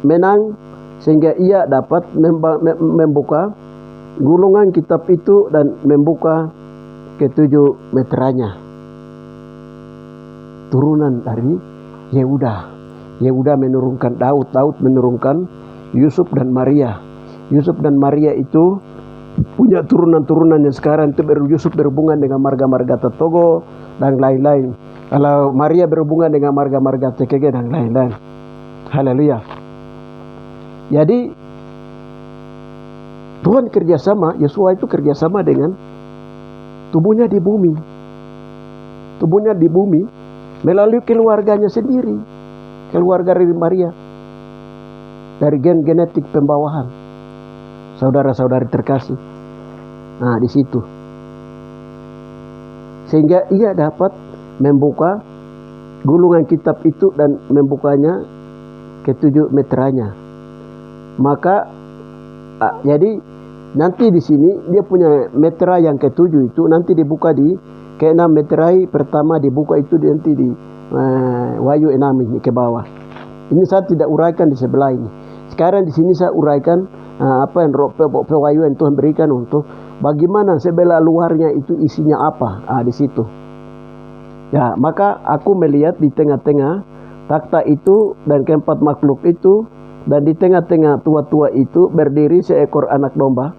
menang sehingga ia dapat membuka gulungan kitab itu dan membuka ke-7 meteranya. Turunan dari Yehuda. Yehuda menurunkan Daud, Daud menurunkan Yusuf dan Maria. Yusuf dan Maria itu punya turunan-turunan yang sekarang itu Yusuf berhubungan dengan marga-marga Togo dan lain-lain. Kalau Maria berhubungan dengan marga-marga TKG dan lain-lain. Haleluya. Jadi Tuhan kerjasama, Yosua itu kerjasama dengan tubuhnya di bumi. Tubuhnya di bumi melalui keluarganya sendiri. Keluarga dari Maria. Dari gen genetik pembawahan. Saudara-saudari terkasih. Nah, di situ. Sehingga ia dapat membuka gulungan kitab itu dan membukanya ke-7 meteranya. Maka jadi nanti di sini dia punya metera yang ke-7 itu nanti dibuka di ke-6 meterai pertama dibuka itu nanti di Wahyu 6 ini ke bawah. Ini saya tidak uraikan di sebelah ini. Sekarang di sini saya uraikan apa yang Wahyu yang Tuhan berikan untuk bagaimana sebelah luarnya itu isinya apa. Di situ. Ya, maka aku melihat di tengah-tengah takhta itu dan keempat makhluk itu, dan di tengah-tengah tua-tua itu berdiri seekor anak domba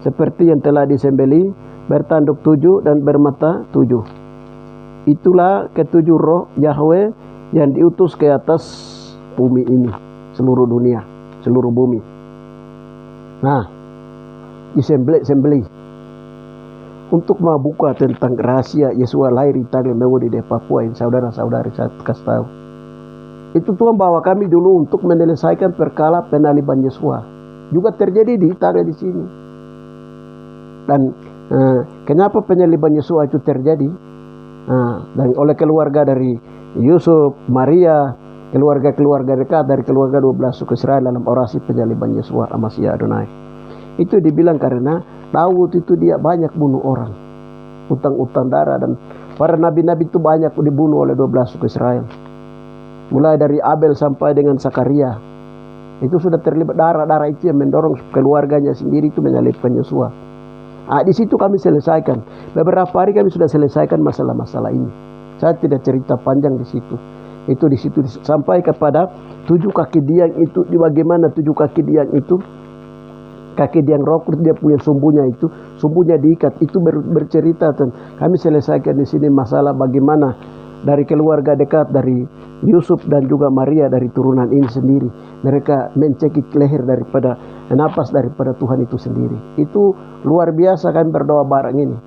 seperti yang telah disembelih, bertanduk 7 dan bermata 7. Itulah ke-7 roh Yahweh yang diutus ke atas bumi ini, seluruh dunia, seluruh bumi. Nah, disembelih untuk membuka tentang rahasia Yesua lahir di Tagle Mewodi di Papua ini, saudara-saudari saya kasih tahu. Itu Tuhan bawa kami dulu untuk menyelesaikan perkara penaliban Yesua. Juga terjadi di Tagle di sini. Dan kenapa penyaliban Yesua itu terjadi? Dan oleh keluarga dari Yusuf, Maria, keluarga-keluarga dekat dari keluarga 12 suku Israel dalam orasi penyaliban Yesua Amasya Adonai. Itu dibilang karena Daud itu dia banyak bunuh orang, utang-utang darah, dan para nabi-nabi itu banyak dibunuh oleh 12 suku Israel. Mulai dari Abel sampai dengan Zakaria, itu sudah terlibat darah-darah itu yang mendorong keluarganya sendiri itu menyalibkan Yosua. Di situ kami selesaikan. Beberapa hari kami sudah selesaikan masalah-masalah ini. Saya tidak cerita panjang di situ. Itu di situ sampai kepada 7 kaki diang itu, di bagaimana 7 kaki diang itu. Kaki diang roh dia punya sumbunya itu, sumbunya diikat, itu bercerita dan kami selesaikan di sini masalah bagaimana dari keluarga dekat dari Yusuf dan juga Maria dari turunan ini sendiri mereka mencekik leher daripada napas daripada Tuhan itu sendiri. Itu luar biasa kami berdoa bareng ini.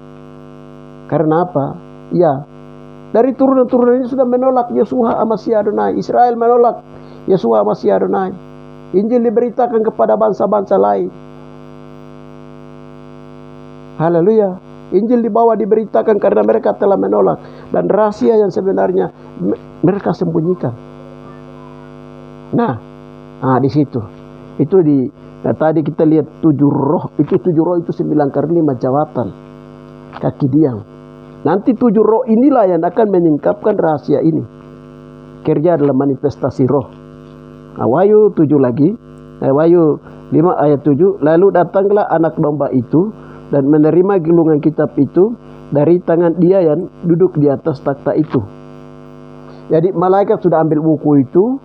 Karena apa? Ya, dari turunan-turunan ini sudah menolak Yeshua Amasya Adonai. Israel menolak Yeshua Amasya Adonai. Injil diberitakan kepada bangsa-bangsa lain. Haleluya. Injil diberitakan karena mereka telah menolak. Dan rahasia yang sebenarnya mereka sembunyikan. Nah, di situ. Itu tadi kita lihat 7 roh. Itu 7 roh itu 9 kali 5 jawatan. Kaki diang. Nanti 7 roh inilah yang akan menyingkapkan rahasia ini. Kerja adalah manifestasi roh. Wahyu 7 lagi. Wahyu 5 ayat 7. Lalu datanglah anak domba itu dan menerima gulungan kitab itu dari tangan dia yang duduk di atas takhta itu. Jadi malaikat sudah ambil buku itu.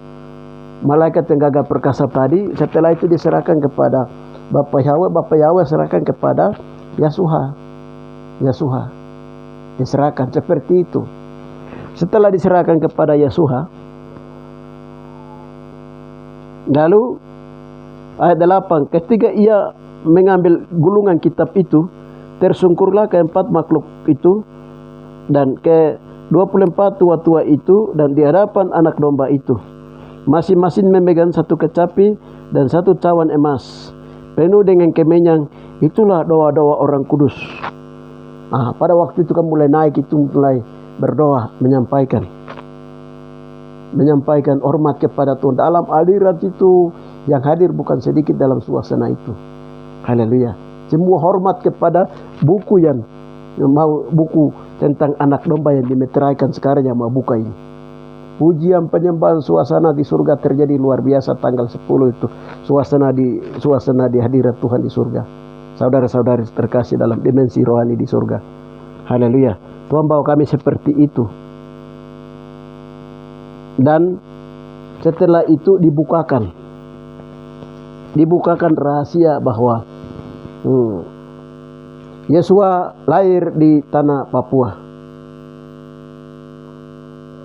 Malaikat yang gagah perkasa tadi, setelah itu diserahkan kepada Bapa Yahweh. Bapa Yahweh serahkan kepada Yeshua. Diserahkan seperti itu. Setelah diserahkan kepada Yeshua, lalu ayat 8, ketika ia mengambil gulungan kitab itu, tersungkurlah keempat makhluk itu dan ke 24 tua-tua itu dan di hadapan anak domba itu. Masing-masing memegang 1 kecapi dan 1 cawan emas penuh dengan kemenyan. Itulah doa-doa orang kudus. Pada waktu itu kan mulai naik, itu mulai berdoa, menyampaikan hormat kepada Tuhan. Dalam aliran itu yang hadir bukan sedikit dalam suasana itu. Haleluya. Semua hormat kepada buku yang mau, buku tentang anak domba yang dimeteraikan sekarang yang mau buka ini. Pujian penyembahan suasana di surga terjadi luar biasa tanggal 10 itu. Suasana di hadirat Tuhan di surga. Saudara-saudari terkasih dalam dimensi rohani di surga. Haleluya. Tuhan bawa kami seperti itu. Dan setelah itu dibukakan rahasia bahwa Yesua lahir di tanah Papua.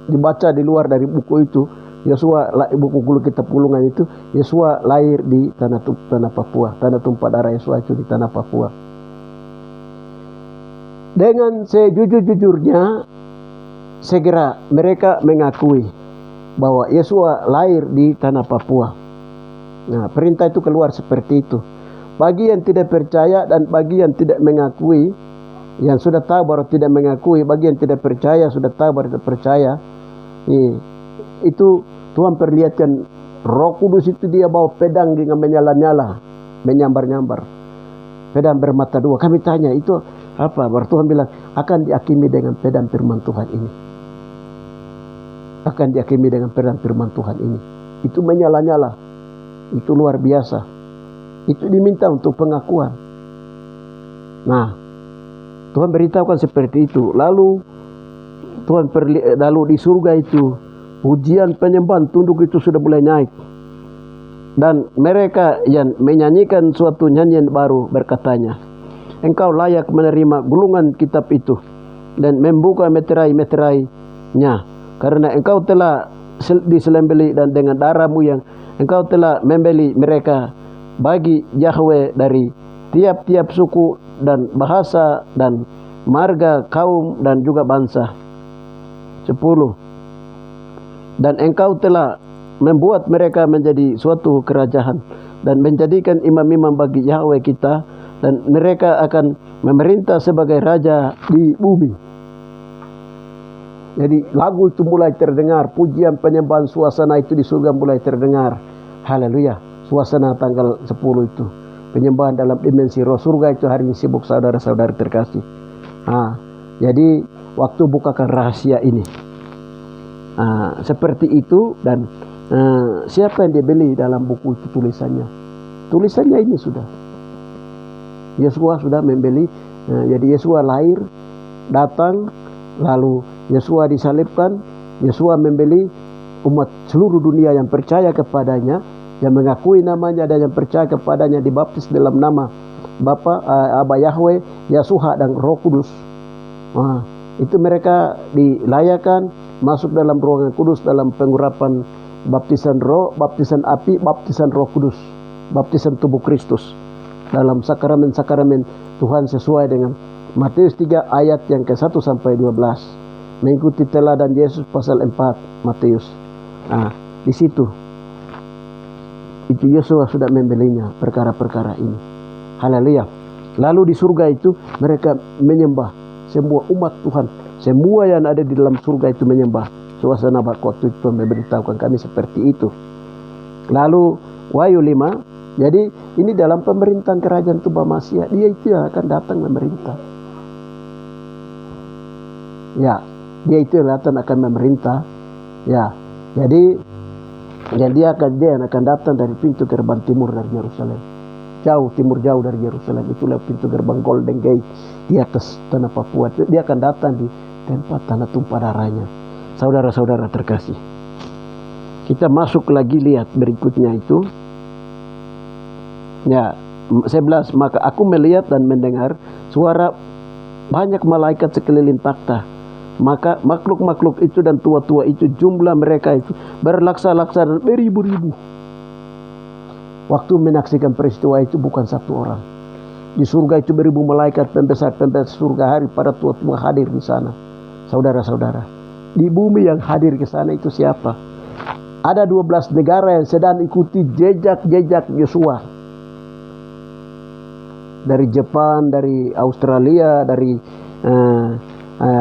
Dibaca di luar dari buku itu Yosua, buku kitab Gulungan itu, Yosua lahir di tanah Papua. Tanah tumpah darah Yosua itu di tanah Papua. Dengan sejujur-jujurnya, segera mereka mengakui bahwa Yosua lahir di tanah Papua. Nah, perintah itu keluar seperti itu. Bagi yang tidak percaya dan bagi yang tidak mengakui, yang sudah tahu baru tidak mengakui, bagi yang tidak percaya sudah tahu baru tidak percaya. Itu Tuhan perlihatkan Roh Kudus itu, dia bawa pedang dengan menyala-nyala, menyambar-nyambar. Pedang bermata dua. Kami tanya, itu apa? Baru Tuhan bilang, akan dihakimi dengan pedang firman Tuhan ini. Akan dihakimi dengan pedang firman Tuhan ini. Itu menyala-nyala. Itu luar biasa. Itu diminta untuk pengakuan. Nah, Tuhan beritahukan seperti itu. Lalu di surga itu, pujian penyembahan tunduk itu sudah mulai naik. Dan mereka yang menyanyikan suatu nyanyian baru berkatanya, Engkau layak menerima gulungan kitab itu dan membuka meterai-meterainya, karena Engkau telah disembelih dan dengan darahmu yang Engkau telah membeli mereka bagi Yahweh dari tiap-tiap suku dan bahasa dan marga, kaum dan juga bangsa. 10. Dan Engkau telah membuat mereka menjadi suatu kerajaan dan menjadikan imam-imam bagi Yahweh kita, dan mereka akan memerintah sebagai raja di bumi. Jadi lagu itu mulai terdengar, pujian penyembahan suasana itu di surga mulai terdengar. Haleluya. Suasana tanggal 10 itu, penyembahan dalam dimensi roh. Surga itu hari ini sibuk, saudara-saudara terkasih. Jadi waktu bukakan rahasia ini. Seperti itu. Dan siapa yang dibeli dalam buku itu tulisannya? Tulisannya ini sudah. Yosua sudah membeli. Jadi Yosua lahir, datang, lalu Yosua disalibkan. Yosua membeli umat seluruh dunia yang percaya kepadanya, yang mengakui namanya dan yang percaya kepadanya, dibaptis dalam nama Bapa, Aba Yahweh, Yasuha dan Roh Kudus. Itu mereka dilayakan masuk dalam ruangan kudus dalam pengurapan baptisan roh, baptisan api, baptisan Roh Kudus, baptisan tubuh Kristus dalam sakramen-sakramen Tuhan sesuai dengan Matius 3 ayat yang ke-1 sampai 12. Mengikuti teladan Yesus pasal 4 Matius. Di situ itu Yosua sudah membelinya perkara-perkara ini. Haleluya. Lalu di surga itu mereka menyembah, semua umat Tuhan, semua yang ada di dalam surga itu menyembah. Suasana waktu itu memberitahukan kami seperti itu. Lalu Wahyu 5. Jadi ini dalam pemerintahan kerajaan Tuba Masia, dia itu yang akan datang memerintah. Ya, dia itu yang akan memerintah. Ya, jadi dia akan datang dari pintu gerbang timur dari Yerusalem. Timur jauh dari Yerusalem. Itulah pintu gerbang Golden Gate di atas tanah Papua. Dia akan datang di tempat tanah tumpah darahnya. Saudara-saudara terkasih, kita masuk lagi, lihat berikutnya itu. Ya, 11. Maka aku melihat dan mendengar suara banyak malaikat sekeliling takhta. Maka makhluk-makhluk itu dan tua-tua itu, jumlah mereka itu berlaksa-laksa dan beribu-ribu. Waktu menyaksikan peristiwa itu bukan satu orang. Di surga itu beribu malaikat, pembesar-pembesar surga hari pada tua-tua hadir di sana. Saudara-saudara, di bumi yang hadir ke sana itu siapa? Ada 12 negara yang sedang ikuti jejak-jejak Yosua. Dari Jepang, dari Australia, dari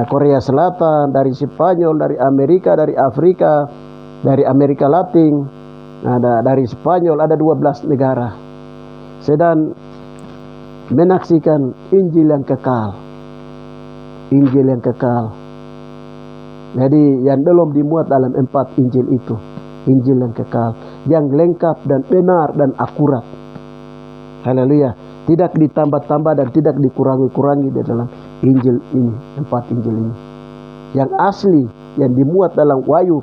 Korea Selatan, dari Spanyol, dari Amerika, dari Afrika, dari Amerika Latin, dari Spanyol, ada 12 negara sedang menyaksikan Injil yang kekal. Injil yang kekal. Jadi yang belum dimuat dalam 4 Injil itu, Injil yang kekal, yang lengkap dan benar dan akurat. Haleluya. Tidak ditambah-tambah dan tidak dikurangi-kurangi di dalam Injil ini, 4 Injil ini. Yang asli, yang dimuat dalam Wahyu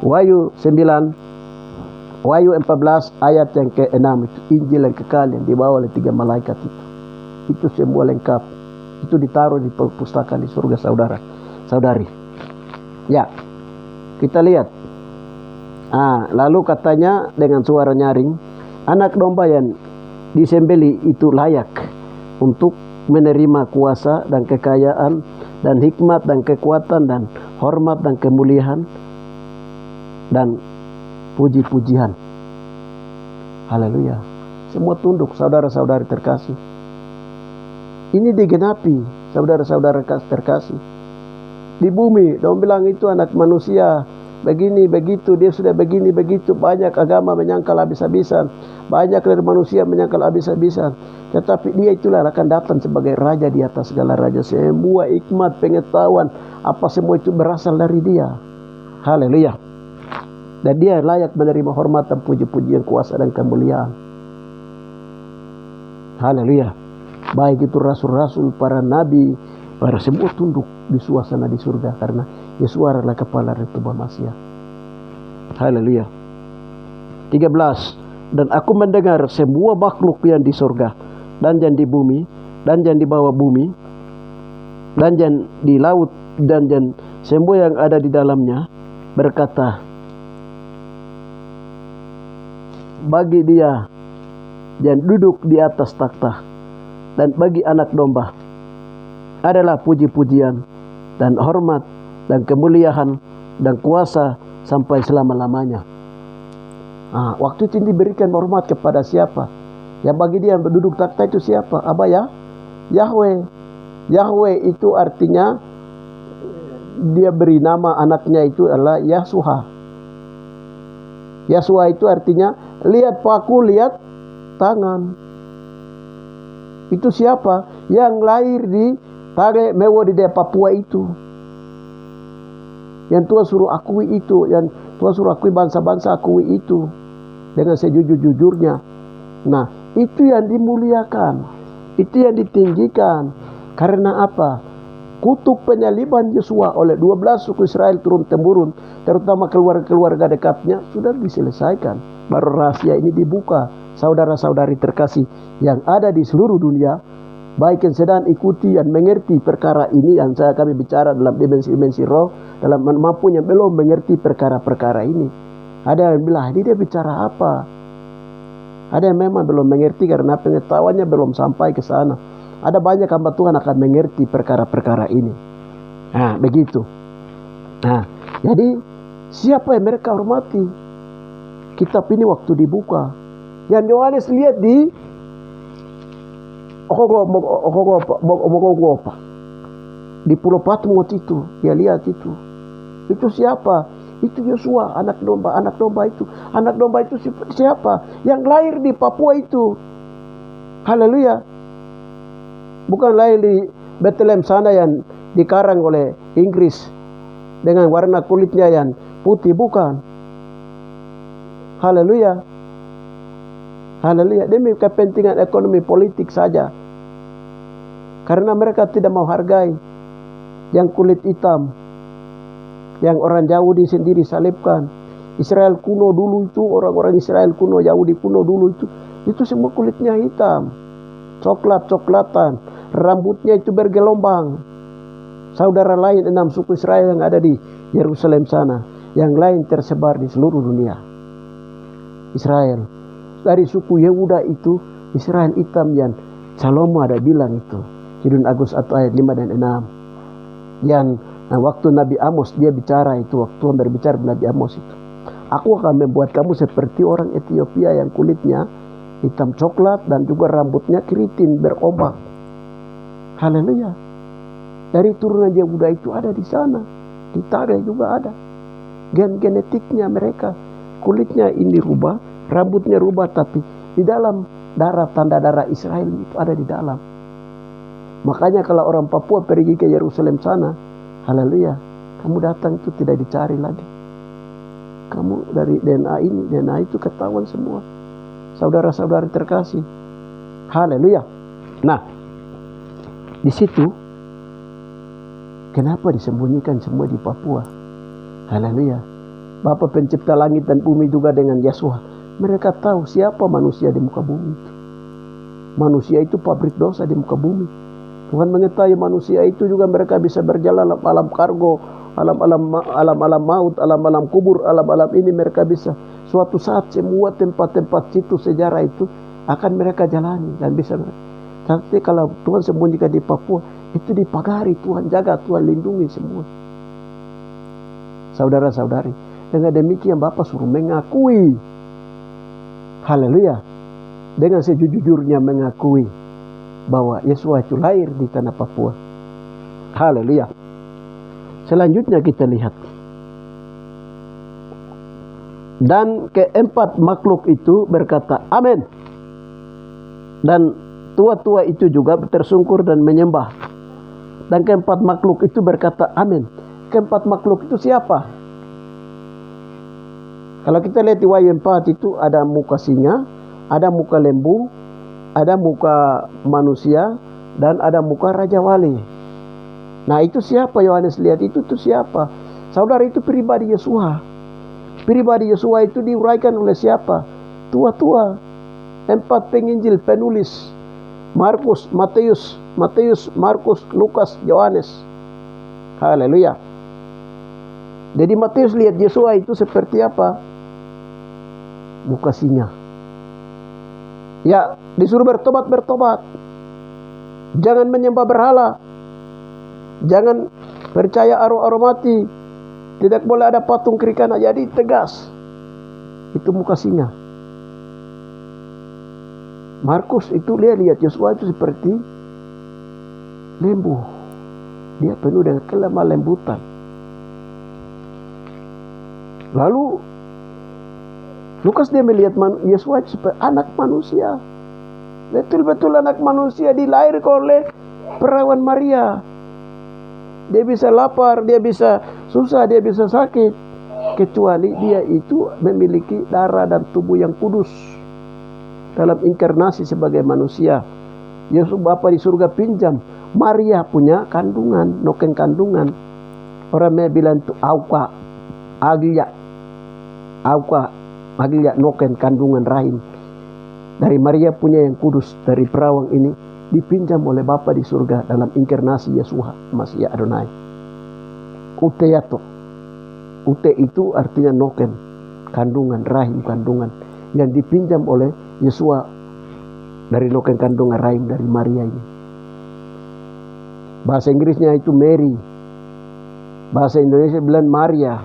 9, Wahyu 14 ayat yang ke-6 itu Injil yang kekal yang dibawa oleh 3 malaikat itu. Itu semua lengkap. Itu ditaruh di perpustakaan di surga, saudara, saudari. Ya, kita lihat Lalu katanya dengan suara nyaring, anak domba yang disembeli itu layak untuk menerima kuasa dan kekayaan dan hikmat dan kekuatan dan hormat dan kemuliaan dan puji-pujian. Haleluya. Semua tunduk, saudara-saudari terkasih. Ini digenapi, saudara-saudara terkasih. Di bumi, dong bilang itu anak manusia begini begitu, dia sudah begini begitu, banyak agama menyangkal habis-habisan, banyak dari manusia menyangkal habis-habisan, tetapi dia itulah akan datang sebagai raja di atas segala raja. Semua hikmat, pengetahuan, apa semua itu berasal dari dia. Haleluya. Dan dia layak menerima hormatan, puji-pujian, kuasa dan kemuliaan. Haleluya. Baik itu rasul-rasul, para nabi, para semua tunduk di suasana di surga karena Yesus adalah kepala dari tubuh manusia. Haleluya. 13. Dan aku mendengar semua makhluk yang di surga dan yang di bumi dan yang di bawah bumi dan yang di laut dan yang semua yang ada di dalamnya berkata, bagi dia yang duduk di atas takhta dan bagi anak domba adalah puji-pujian dan hormat dan kemuliaan dan kuasa sampai selama-lamanya. Waktu itu diberikan hormat kepada siapa? Ya bagi dia yang berduduk takhta itu siapa? Apa ya? Yahweh. Yahweh itu artinya dia beri nama anaknya itu adalah Yahshua. Yahshua itu artinya lihat paku, lihat tangan. Itu siapa? Yang lahir di Tare Mewo di Papua itu. Yang Tuhan suruh akui itu, yang Tuhan suruh akui bangsa-bangsa akui itu dengan sejujur-jujurnya. Nah, itu yang dimuliakan, itu yang ditinggikan. Karena apa? Kutuk penyaliban Yesua oleh 12 suku Israel turun-temurun, terutama keluarga-keluarga dekatnya, sudah diselesaikan. Baru rahasia ini dibuka. Saudara-saudari terkasih yang ada di seluruh dunia, baik yang sedang ikuti dan mengerti perkara ini yang kami bicara dalam dimensi-dimensi roh, dalam maupun yang belum mengerti perkara-perkara ini. Ada yang bilang, ini dia bicara apa? Ada yang memang belum mengerti karena pengetahuannya belum sampai ke sana. Ada banyak hamba Tuhan akan mengerti perkara-perkara ini. Begitu. Jadi siapa yang mereka hormati? Kitab ini waktu dibuka, yang Yohanes lihat di di Pulau Patmos itu, dia lihat itu. Itu siapa? Itu Yosua, anak domba. Anak domba itu siapa? Yang lahir di Papua itu. Haleluya. Bukan lahir di Bethlehem sana yang dikarang oleh Inggris dengan warna kulitnya yang putih, bukan. Haleluya. Haleluya. Demi kepentingan ekonomi politik saja. Karena mereka tidak mau hargai yang kulit hitam, yang orang Yahudi sendiri salibkan. Israel kuno dulu itu, orang-orang Israel kuno, Yahudi kuno dulu itu semua kulitnya hitam, coklat-coklatan, rambutnya itu bergelombang. Saudara lain 6 suku Israel yang ada di Yerusalem sana, yang lain tersebar di seluruh dunia. Israel dari suku Yehuda itu, Israel hitam yang Salomo ada bilang itu, Kidung Agus atau ayat 5 dan 6. Yang waktu Nabi Amos dia bicara itu, waktu Tuhan berbicara Nabi Amos itu, aku akan membuat kamu seperti orang Ethiopia yang kulitnya hitam coklat dan juga rambutnya keriting berombak. Haleluya. Dari turunan Yehuda itu ada di sana, di Tare juga ada. Gen genetiknya mereka, kulitnya ini rubah, rambutnya rubah, tapi di dalam darah, tanda darah Israel itu ada di dalam. Makanya kalau orang Papua pergi ke Yerusalem sana, haleluya, kamu datang itu tidak dicari lagi. Kamu dari DNA ini, DNA itu ketahuan semua. Saudara-saudari terkasih. Haleluya. Nah, di situ kenapa disembunyikan semua di Papua? Haleluya. Bapa pencipta langit dan bumi juga dengan Yeshua. Mereka tahu siapa manusia di muka bumi itu. Manusia itu pabrik dosa di muka bumi. Tuhan mengetahui manusia itu juga mereka bisa berjalan alam kargo alam-alam maut, alam-alam kubur, alam-alam ini mereka bisa. Suatu saat semua tempat-tempat situ sejarah itu akan mereka jalani dan bisa. Tapi kalau Tuhan sembunyikan di Papua, itu dipagari, Tuhan jaga, Tuhan lindungi semua. Saudara-saudari, dengan demikian Bapak suruh mengakui. Haleluya. Dengan sejujurnya mengakui bahwa Yesus itu lahir di tanah Papua. Haleluya. Selanjutnya kita lihat. Dan keempat makhluk itu berkata, amin. Dan tua-tua itu juga tersungkur dan menyembah. Dan keempat makhluk itu berkata, amin. Keempat makhluk itu siapa? Kalau kita lihat di Wahyu 4 itu ada muka singa, ada muka lembu, ada muka manusia, dan ada muka Raja Wali. Nah itu siapa Yohanes lihat itu siapa? Saudara, itu pribadi Yesua. Pribadi Yesua itu diuraikan oleh siapa? Tua-tua. 4 penginjil penulis. Markus, Matius, Markus, Lukas, Yohanes. Haleluya. Jadi Matius lihat Yesua itu seperti apa? Muka singa. Ya, disuruh bertobat. Jangan menyembah berhala. Jangan percaya arwah-arwah mati. Tidak boleh ada patung kerikana. Jadi tegas. Itu muka singa. Markus itu lihat Yesua itu seperti lembu. Dia penuh dengan kelemah lembutan. Lalu Lukas dia melihat Yesus sebagai anak manusia. Betul-betul anak manusia, dilahirkan oleh perawan Maria. Dia bisa lapar, dia bisa susah, dia bisa sakit. Kecuali dia itu memiliki darah dan tubuh yang kudus. Dalam inkarnasi sebagai manusia. Yesus Bapa di surga pinjam. Maria punya kandungan, noken kandungan. Orang bilang itu auka, agilya. Agilya noken kandungan rahim. Dari Maria punya yang kudus, dari perawang ini dipinjam oleh Bapa di surga dalam inkarnasi Yeshua Masih Adonai. Uteyato. Ute itu artinya noken, kandungan, rahim kandungan yang dipinjam oleh Yeshua dari noken kandungan rahim dari Maria ini. Bahasa Inggrisnya itu Mary. Bahasa Indonesia bilang Maria.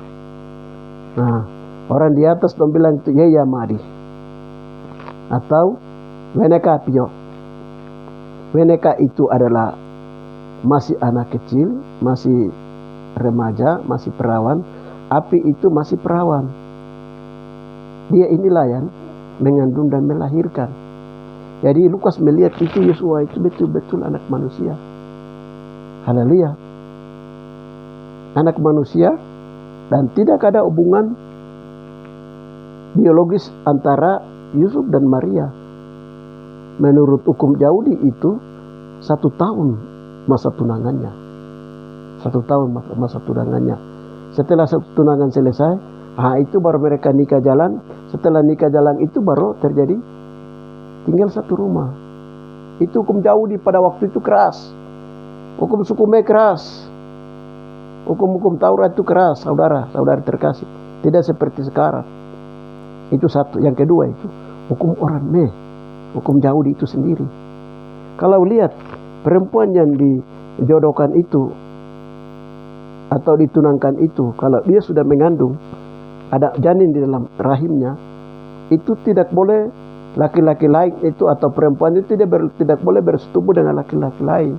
Nah, orang di atas dong bilang itu Yeya Madi. Atau Weneka Pio. Weneka itu adalah masih anak kecil, masih remaja, masih perawan. Api itu masih perawan. Dia inilah yang mengandung dan melahirkan. Jadi Lukas melihat itu Yesua itu betul-betul anak manusia. Haleluya. Anak manusia dan tidak ada hubungan biologis antara Yusuf dan Maria. Menurut hukum Yahudi itu 1 tahun masa tunangannya. 1 tahun masa tunangannya. Setelah tunangan selesai, itu baru mereka nikah jalan. Setelah nikah jalan itu baru terjadi tinggal satu rumah. Itu hukum Yahudi pada waktu itu keras. Hukum suku Me keras. Hukum-hukum Taurat itu keras, saudara-saudara terkasih. Tidak seperti sekarang. Itu satu. Yang kedua itu hukum orang Me, hukum Yahudi itu sendiri. Kalau lihat perempuan yang dijodohkan itu atau ditunangkan itu, kalau dia sudah mengandung, ada janin di dalam rahimnya, itu tidak boleh laki-laki lain itu atau perempuan itu tidak boleh bersetubuh dengan laki-laki lain.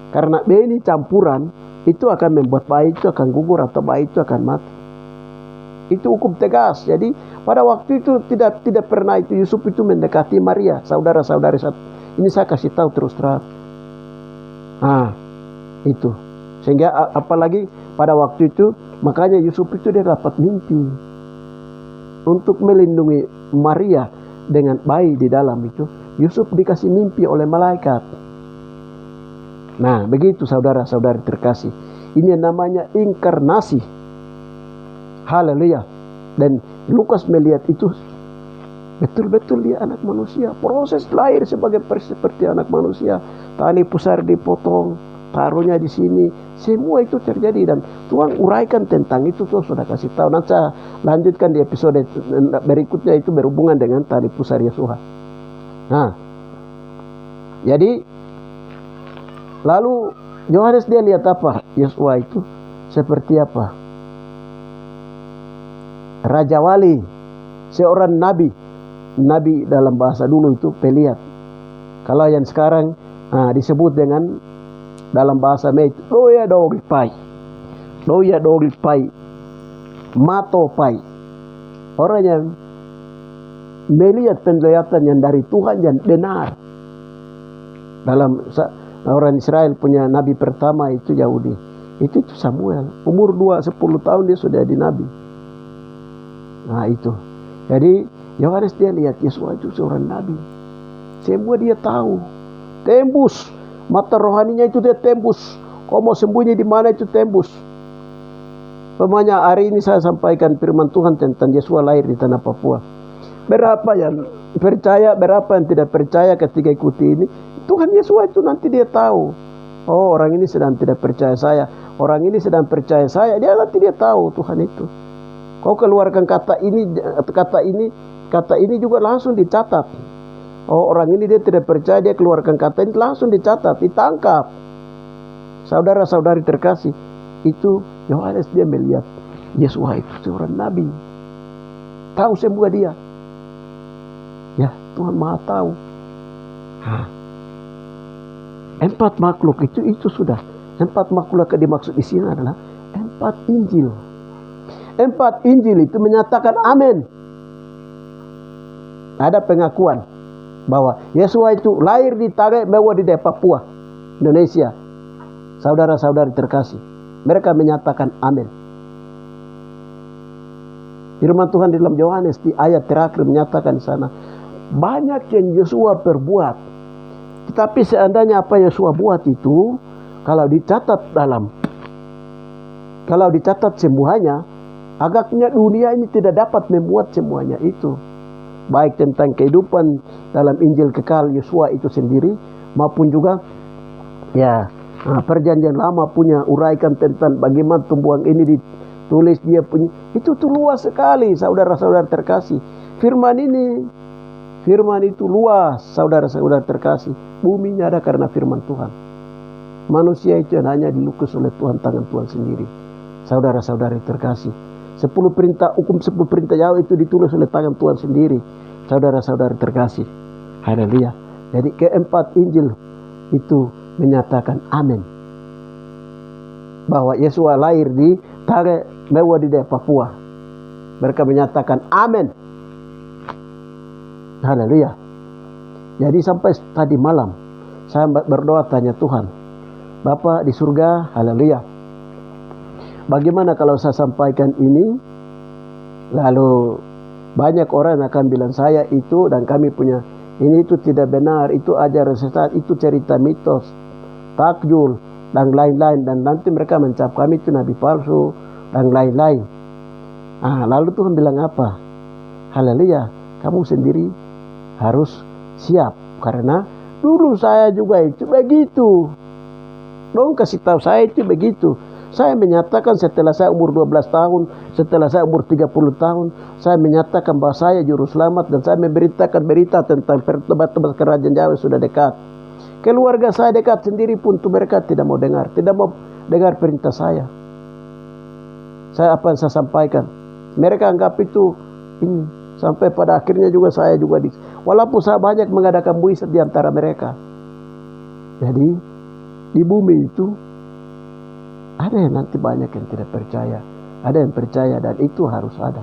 Karena ini campuran, itu akan membuat bayi itu akan gugur atau bayi itu akan mati. Itu hukum tegas. Jadi pada waktu itu tidak pernah itu Yusuf itu mendekati Maria. Saudara-saudari, ini saya kasih tahu terus terang. Itu. Sehingga apalagi pada waktu itu, makanya Yusuf itu dia dapat mimpi untuk melindungi Maria dengan bayi di dalam itu. Yusuf dikasih mimpi oleh malaikat. Nah, begitu saudara-saudari terkasih. Ini namanya inkarnasi. Haleluya. Dan Lukas melihat itu betul-betul dia anak manusia. Proses lahir sebagai seperti anak manusia. Tali pusar dipotong. taruhnya di sini. Semua itu terjadi dan Tuhan uraikan tentang itu. Tuhan sudah kasih tahu. Nanti saya lanjutkan di episode berikutnya, itu berhubungan dengan tali pusar Yesua. Nah, jadi lalu Yohanes dia lihat apa? Yesua itu seperti apa? Raja wali, seorang nabi. Nabi dalam bahasa dulu itu pelihat. Kalau yang sekarang disebut dengan dalam bahasa Mei, doya dogi pai, mato pai. Orang yang melihat penglihatan yang dari Tuhan yang benar. Dalam orang Israel punya nabi pertama itu Yahudi, itu Samuel. Umur 10 tahun dia sudah jadi nabi. Nah itu. Jadi Yohanes dia lihat Yesus itu seorang nabi. Semua dia tahu. Tembus. Mata rohaninya itu dia tembus. Kau mau sembunyi di mana itu tembus. Pemanya hari ini saya sampaikan firman Tuhan tentang Yesus lahir di tanah Papua. Berapa yang percaya, berapa yang tidak percaya ketika ikuti ini. Tuhan Yesus itu nanti dia tahu. Oh, orang ini sedang tidak percaya saya. Orang ini sedang percaya saya. Dia nanti dia tahu Tuhan itu. Kau keluarkan kata ini juga langsung dicatat. Oh, orang ini dia tidak percaya, dia keluarkan kata ini langsung dicatat, ditangkap. Saudara-saudari terkasih, itu Yohanes dia melihat Yesus itu seorang nabi. Tahu semua dia. Ya, Tuhan Maha tahu. 4 makhluk itu sudah. 4 makhluk yang dimaksud di sini adalah 4 Injil. 4 Injil itu menyatakan amin. Ada pengakuan bahwa Yesus itu lahir di Tage Mewah di Papua, Indonesia. Saudara-saudari terkasih, mereka menyatakan amin. Firman Tuhan di dalam Yohanes di ayat terakhir menyatakan di sana, banyak yang Yesua perbuat. Tetapi seandainya apa Yesua buat itu, kalau dicatat semuanya, agaknya dunia ini tidak dapat membuat semuanya itu. Baik tentang kehidupan dalam Injil kekal Yesua itu sendiri, maupun juga perjanjian lama punya uraikan tentang bagaimana tumbuhan ini ditulis dia punya. Itu tuh luas sekali, saudara-saudara terkasih. Firman itu luas, saudara-saudara terkasih. Buminya ada karena firman Tuhan. Manusia itu hanya dilukis oleh Tuhan, tangan Tuhan sendiri. Saudara-saudara terkasih, 10 perintah, hukum 10 perintah Yahweh itu ditulis oleh tangan Tuhan sendiri. Saudara-saudara terkasih. Haleluya. Jadi keempat Injil itu menyatakan amin. Bahwa Yesus lahir di Tage Mewah di Papua. Mereka menyatakan amin. Haleluya. Jadi sampai tadi malam saya berdoa tanya Tuhan, Bapa di surga, haleluya. Bagaimana kalau saya sampaikan ini, lalu banyak orang akan bilang saya itu dan kami punya ini itu tidak benar, itu ajaran sesat, itu cerita mitos, takjul dan lain-lain, dan nanti mereka mencap kami itu nabi palsu dan lain-lain. Lalu Tuhan bilang apa? Haleluya, kamu sendiri harus siap, karena dulu saya juga itu begitu. Dong kasih tahu saya itu begitu. Saya menyatakan setelah saya umur 12 tahun, setelah saya umur 30 tahun, saya menyatakan bahwa saya juru selamat dan saya memberitakan berita tentang pertobat-tobat kerajaan Yahweh sudah dekat. Keluarga saya dekat sendiri pun tuh mereka tidak mau dengar perintah saya. Apa yang saya sampaikan, mereka anggap itu ini. Sampai pada akhirnya juga saya walaupun saya banyak mengadakan mujizat di antara mereka. Jadi di bumi itu ada yang nanti banyak yang tidak percaya, ada yang percaya, dan itu harus ada.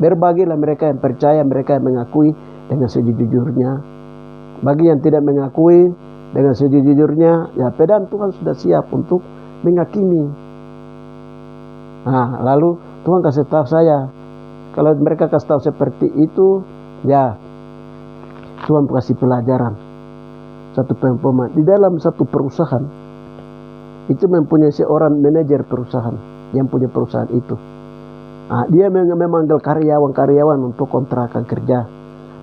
Berbagilah mereka yang percaya, mereka yang mengakui dengan sejujurnya. Bagi yang tidak mengakui dengan sejujurnya, ya pedang Tuhan sudah siap untuk menghakimi. Lalu Tuhan kasih tahu saya, kalau mereka kasih tahu seperti itu, ya Tuhan kasih pelajaran. Satu perumpamaan di dalam satu perusahaan itu mempunyai seorang manajer perusahaan yang punya perusahaan itu. Dia memanggil karyawan untuk kontrakan kerja.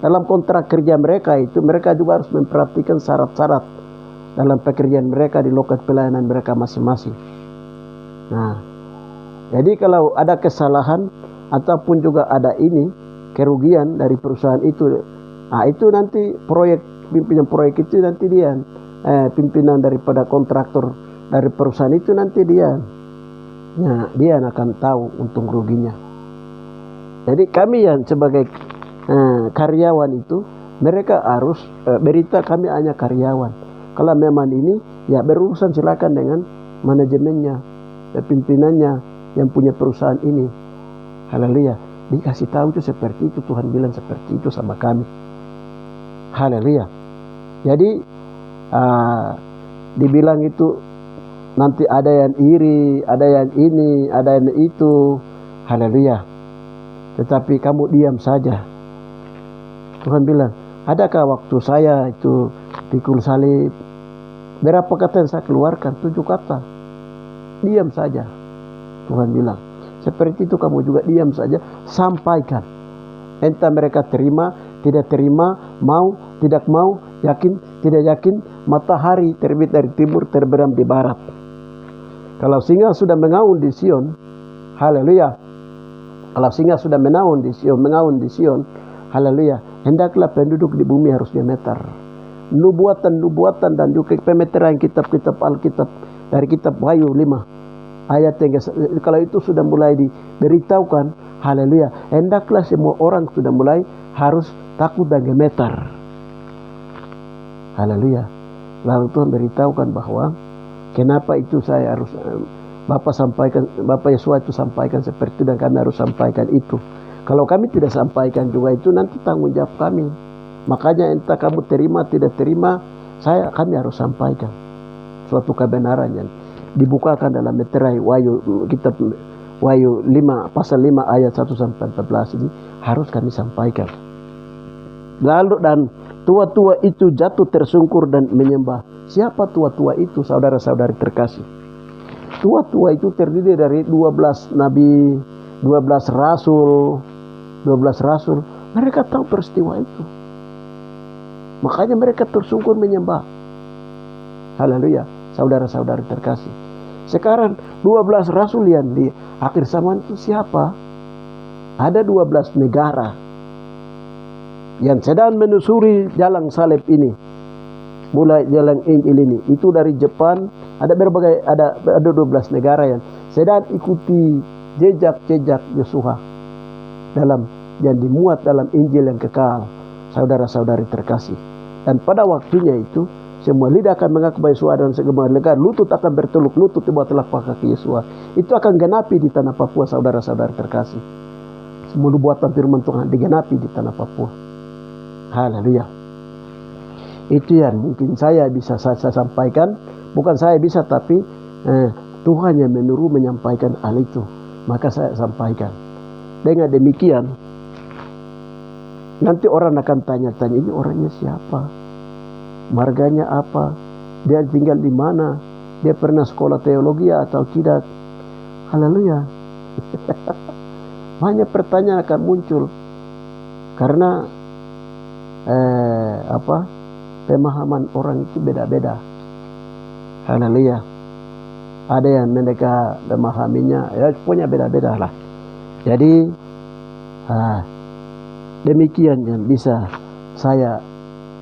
Dalam kontrak kerja mereka itu, mereka juga harus memperhatikan syarat-syarat dalam pekerjaan mereka di loket pelayanan mereka masing-masing. Nah, jadi kalau ada kesalahan ataupun juga ada kerugian dari perusahaan itu, itu nanti pimpinan proyek itu nanti dia, pimpinan daripada kontraktor dari perusahaan itu nanti dia akan tahu untung ruginya. Jadi kami yang sebagai karyawan itu, mereka harus berita kami hanya karyawan. Kalau memang ini ya berurusan silakan dengan manajemennya, pimpinannya yang punya perusahaan ini. Haleluya. Dikasih tahu itu seperti itu, Tuhan bilang seperti itu sama kami. Haleluya. Jadi dibilang itu nanti ada yang iri, ada yang ini, ada yang itu. Haleluya. Tetapi kamu diam saja. Tuhan bilang, adakah waktu saya itu pikul salib, berapa kata yang saya keluarkan? 7 kata. Diam saja. Tuhan bilang, seperti itu kamu juga diam saja, sampaikan. Entah mereka terima, tidak terima, mau, tidak mau, yakin, tidak yakin, matahari terbit dari timur, terbenam di barat. Kalau singa sudah mengaum di Sion, haleluya. Kalau singa sudah mengaum di Sion, haleluya. Hendaklah penduduk di bumi harus gemetar. Nubuatan dan juga pemeteran kitab-kitab Alkitab dari kitab Wahyu 5 ayat yang kalau itu sudah mulai diberitahukan, haleluya. Hendaklah semua orang sudah mulai harus takut dan gemetar. Haleluya. Lalu Tuhan beritahukan bahwa kenapa itu saya harus Bapak Yesus itu sampaikan seperti itu dan kami harus sampaikan itu. Kalau kami tidak sampaikan juga itu nanti tanggung jawab kami. Makanya entah kamu terima tidak terima, kami harus sampaikan suatu kebenaran yang dibukakan dalam meterai kitab Wahyu 5 pasal 5 ayat 1 sampai 14 ini harus kami sampaikan. Lalu dan tua-tua itu jatuh tersungkur dan menyembah. Siapa tua-tua itu, saudara-saudari terkasih? Tua-tua itu terdiri dari 12 nabi, 12 rasul. Mereka tahu peristiwa itu. Makanya mereka tersungkur menyembah. Haleluya, saudara-saudari terkasih. Sekarang 12 rasul yang di akhir zaman itu siapa? Ada 12 negara yang sedang menusuri jalan salib ini. Mulai jalan Injil ini. Itu dari Jepang, ada 12 negara yang sedang ikuti jejak-jejak Yesus yang dimuat dalam Injil yang kekal, saudara-saudari terkasih. Dan pada waktunya itu semua lidah akan mengaku bahwa Yesus dan segala negara, lutut akan berteluk lutut di bawah telapak kaki Yesus. Itu akan genapi di tanah Papua, saudara-saudari terkasih. Semua nubuatan firman Tuhan digenapi di tanah Papua. Haleluya. Itu yang mungkin saya bisa saya sampaikan. Bukan saya bisa, tapi Tuhan yang menyampaikan hal itu. Maka saya sampaikan. Dengan demikian, nanti orang akan tanya-tanya, ini orangnya siapa? Marganya apa? Dia tinggal di mana? Dia pernah sekolah teologi atau tidak? Haleluya. Banyak pertanyaan akan muncul. Karena pemahaman orang itu beda-beda. Haleluya. Ada yang mereka memahaminya, ya punya beda-beda lah. Jadi demikian yang bisa saya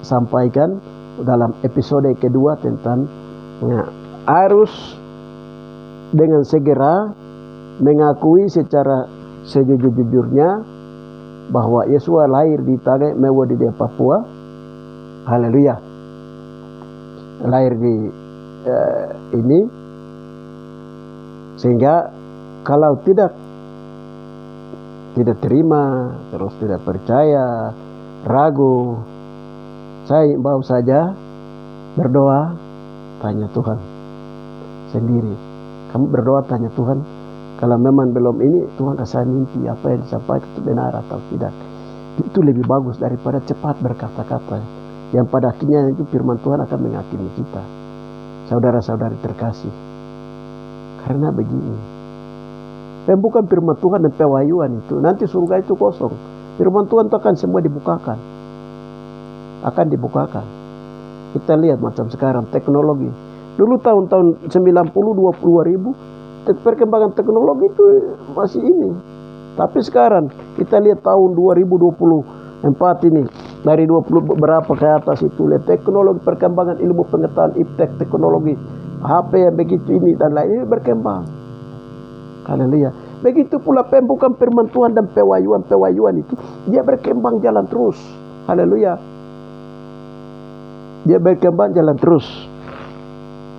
sampaikan dalam episode kedua tentang harus dengan segera mengakui secara sejujur-jujurnya bahwa Yesus lahir di Tage Mewo di Papua. Haleluya. Lahir di ini, sehingga kalau tidak terima, terus tidak percaya, ragu, saya imbau saja berdoa, tanya Tuhan sendiri. Kamu berdoa tanya Tuhan, kalau memang belum ini, Tuhan kasih mimpi apa yang disampaikan itu benar atau tidak. Itu lebih bagus daripada cepat berkata-kata, yang pada akhirnya itu firman Tuhan akan menghakimi kita. Saudara-saudari terkasih, karena begini, pembukaan firman Tuhan dan pewahyuan itu, nanti surga itu kosong. Firman Tuhan itu akan semua dibukakan. Akan dibukakan. Kita lihat macam sekarang teknologi. Dulu tahun-tahun 90 2000 perkembangan teknologi itu masih ini. Tapi sekarang kita lihat tahun 2024 ini, dari 20 berapa ke atas itu, lihat teknologi, perkembangan ilmu pengetahuan, iptek, teknologi, HP yang begitu ini dan lainnya berkembang. Haleluya. Begitu pula pembukaan firman Tuhan dan pewahyuan itu, dia berkembang jalan terus. Haleluya. Dia berkembang jalan terus.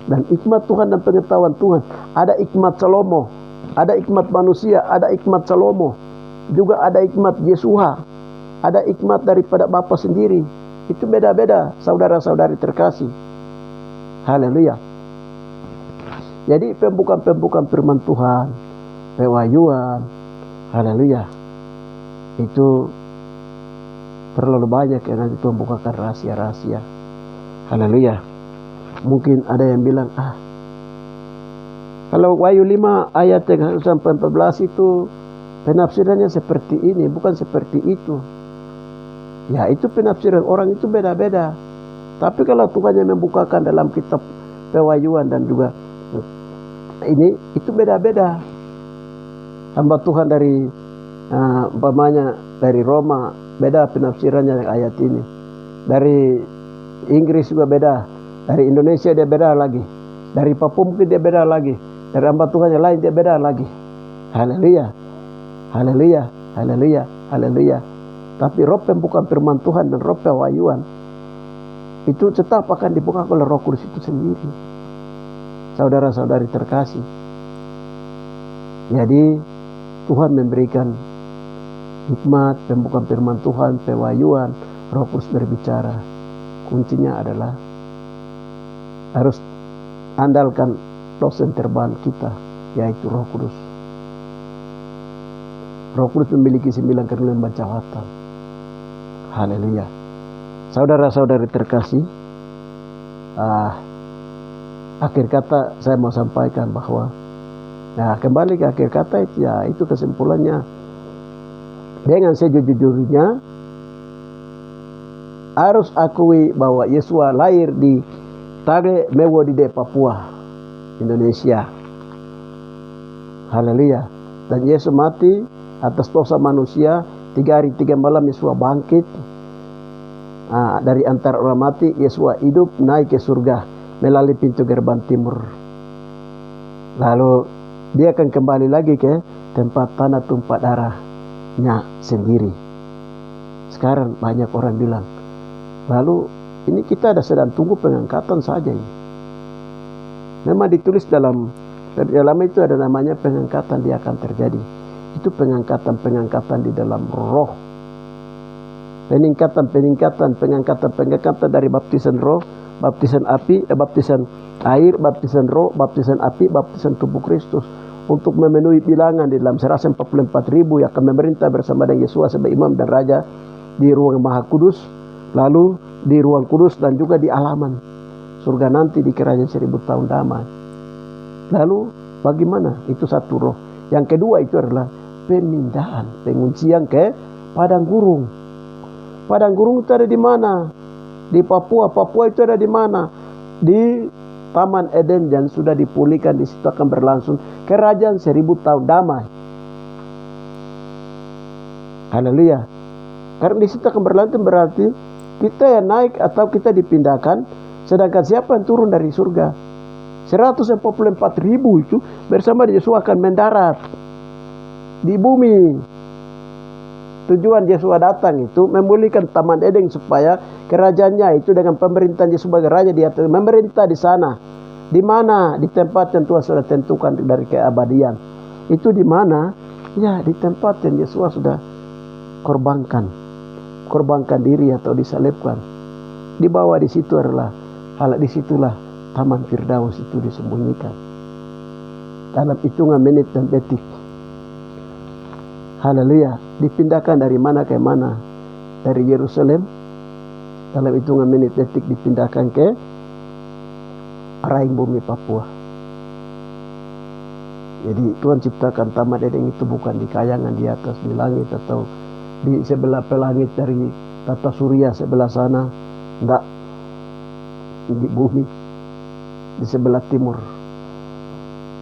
Dan hikmat Tuhan dan pengetahuan Tuhan. Ada hikmat Salomo, ada hikmat manusia, ada hikmat Salomo. Juga ada hikmat Yesua, ada hikmat daripada Bapa sendiri. Itu beda-beda, saudara-saudari terkasih. Haleluya. Jadi pembukaan firman Tuhan, pewahyuan, haleluya, itu terlalu banyak yang nanti Tuhan bukakan rahasia-rahasia. Haleluya. Mungkin ada yang bilang, kalau Wahyu 5 ayat 3-14 itu penafsirannya seperti ini, bukan seperti itu. Ya, itu penafsiran orang itu beda-beda. Tapi kalau Tuhan yang membukakan dalam kitab pewahyuan dan juga ini, itu beda-beda. Hamba Tuhan dari umpamanya dari Roma, beda penafsirannya ayat ini. Dari Inggris juga beda. Dari Indonesia dia beda lagi. Dari Papua mungkin dia beda lagi. Dari hamba Tuhan yang lain dia beda lagi. Haleluya. Haleluya. Haleluya. Haleluya. Tapi roh pembukaan firman Tuhan dan roh pewahyuan itu tetap akan dibuka oleh Roh Kudus itu sendiri. Saudara-saudari terkasih. Jadi Tuhan memberikan hikmat, pembukaan firman Tuhan, pewahyuan, Roh Kudus berbicara. Kuncinya adalah harus andalkan dosen terbaik kita, yaitu Roh Kudus. Roh Kudus memiliki 9 karunia bacawatan. Haleluya. Saudara-saudari terkasih, akhir kata saya mau sampaikan bahwa, kembali ke akhir kata itu, ya itu kesimpulannya. Dengan sejujurnya harus akui bahwa Yesua lahir di Tage Mewodide, Papua, Indonesia. Haleluya. Dan Yesus mati atas dosa manusia, 3 hari 3 malam Yesua bangkit. Dari antara orang mati, Yesua hidup naik ke surga melalui pintu gerbang timur. Lalu dia akan kembali lagi ke tempat tanah tumpah darahnya sendiri. Sekarang banyak orang bilang, lalu ini kita sedang tunggu pengangkatan saja ini. Memang ditulis dalam itu ada namanya pengangkatan, dia akan terjadi. Itu pengangkatan di dalam roh. Pengangkatan dari baptisan roh, baptisan api, baptisan air, baptisan roh, baptisan api, baptisan tubuh Kristus. Untuk memenuhi bilangan di dalam 144.000 yang akan memerintah bersama dengan Yesus sebagai imam dan raja di ruang maha kudus. Lalu di ruang kudus dan juga di alaman surga nanti di kerajaan 1000 tahun damai. Lalu bagaimana? Itu satu roh. Yang kedua itu adalah pemindahan, penguncian ke padang gurung. Padang gurung itu ada di mana? Di Papua. Papua itu ada di mana? Di Taman Eden yang sudah dipulihkan. Di situ akan berlangsung kerajaan 1000 tahun damai. Haleluya. Karena di situ akan berlangsung berarti kita yang naik atau kita dipindahkan, sedangkan siapa yang turun dari surga? 144.000 itu bersama Yesus akan mendarat di bumi. Tujuan Yesus datang itu memulihkan Taman Eden supaya kerajaannya itu dengan pemerintahan Yesus sebagai raja di atas, memerintah di sana. Di mana? Di tempat yang Tuhan sudah tentukan dari keabadian. Itu di mana? Ya, di tempat yang Yesus sudah korbankan diri atau disalibkan. Di bawah di situ adalah disitulah Taman Firdaus itu disembunyikan. Dalam hitungan menit dan detik. Haleluya. Dipindahkan dari mana ke mana? Dari Yerusalem. Dalam hitungan menit detik dipindahkan ke rahim bumi Papua. Jadi Tuhan ciptakan Taman Eden itu bukan di kayangan di atas di langit atau di sebelah pelangit dari tata surya sebelah sana. Enggak. di bumi di sebelah timur.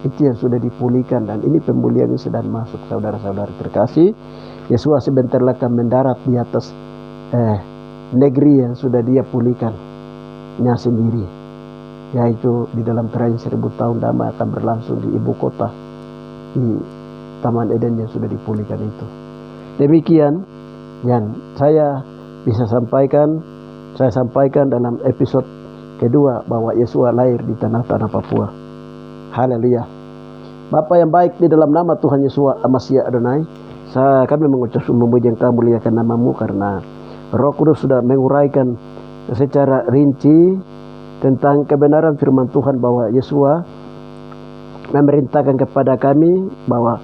Itu yang sudah dipulihkan, dan ini pemulihan yang sedang masuk, saudara-saudara terkasih. Yesus sebentar lagi akan mendarat di atas negeri yang sudah dia pulihkannya sendiri, yaitu di dalam terang 1000 tahun damai akan berlangsung di ibu kota, di Taman Eden yang sudah dipulihkan itu. Demikian yang saya bisa sampaikan. Saya sampaikan dalam episode kedua bahwa Yesus lahir di tanah-tanah Papua. Haleluya. Bapa yang baik, di dalam nama Tuhan Yesus Masya Adonai, kami mengucap memuji Engkau, muliakan namamu, karena Roh Kudus sudah menguraikan secara rinci tentang kebenaran firman Tuhan, bahwa Yesus memerintahkan kepada kami bahwa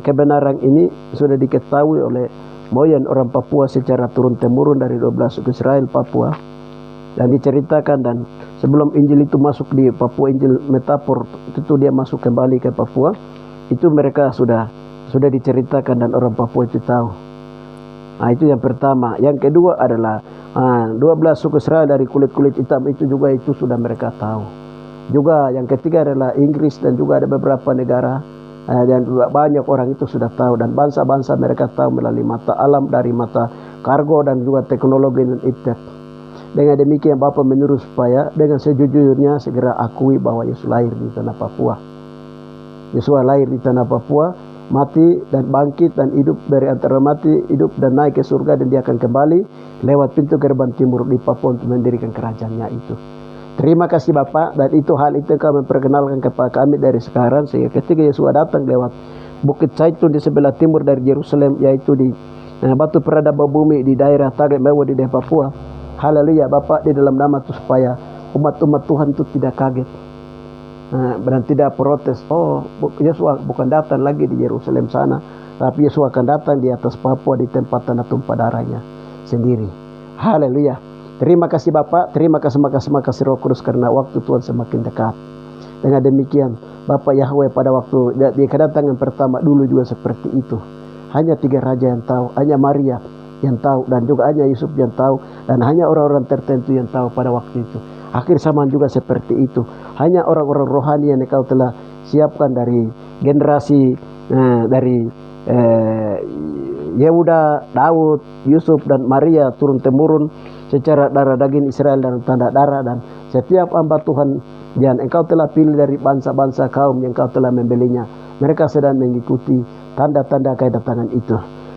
kebenaran ini sudah diketahui oleh moyang orang Papua secara turun-temurun dari 12 suku Israel Papua, dan diceritakan. Dan sebelum Injil itu masuk di Papua, Injil metafor itu dia masuk kembali ke Papua, itu mereka sudah diceritakan dan orang Papua itu tahu. Nah, itu yang pertama. Yang kedua adalah 12 suku Israel dari kulit-kulit hitam itu juga itu sudah mereka tahu. Juga yang ketiga adalah Inggris, dan juga ada beberapa negara dan juga banyak orang itu sudah tahu, dan bangsa-bangsa mereka tahu melalui mata alam, dari mata kargo dan juga teknologi dan internet. Dengan demikian Bapa menyuruh supaya dengan sejujurnya segera akui bahwa Yesus lahir di tanah Papua. Yesus lahir di tanah Papua, mati dan bangkit dan hidup dari antara mati, hidup dan naik ke surga, dan dia akan kembali lewat pintu gerbang timur di Papua untuk mendirikan kerajaannya itu. Terima kasih Bapa, dan itu hal itu kau memperkenalkan kepada kami dari sekarang, sehingga ketika Yesus datang lewat Bukit Zaitun di sebelah timur dari Yerusalem, yaitu di batu peradaban bumi di daerah Taget Mewah di daerah Papua. Haleluya Bapa, di dalam nama itu supaya umat-umat Tuhan itu tidak kaget dan tidak protes. Oh, Yesus bukan datang lagi di Yerusalem sana, tapi Yesus akan datang di atas Papua, di tempat tanah tumpah darahnya sendiri. Haleluya. Terima kasih Bapa, terima kasih Roh Kudus, karena waktu Tuhan semakin dekat. Dengan demikian Bapa Yahweh, pada waktu di kedatangan pertama dulu juga seperti itu. Hanya 3 raja yang tahu, hanya Maria yang tahu, dan juga hanya Yusuf yang tahu, dan hanya orang-orang tertentu yang tahu pada waktu itu. Akhir zaman juga seperti itu. Hanya orang-orang rohani yang Engkau telah siapkan dari generasi dari Yehuda, Daud, Yusuf dan Maria turun-temurun secara darah daging Israel dan tanda darah, dan setiap hamba Tuhan yang Engkau telah pilih dari bangsa-bangsa kaum yang Engkau telah membelinya, mereka sedang mengikuti tanda-tanda kedatangan itu.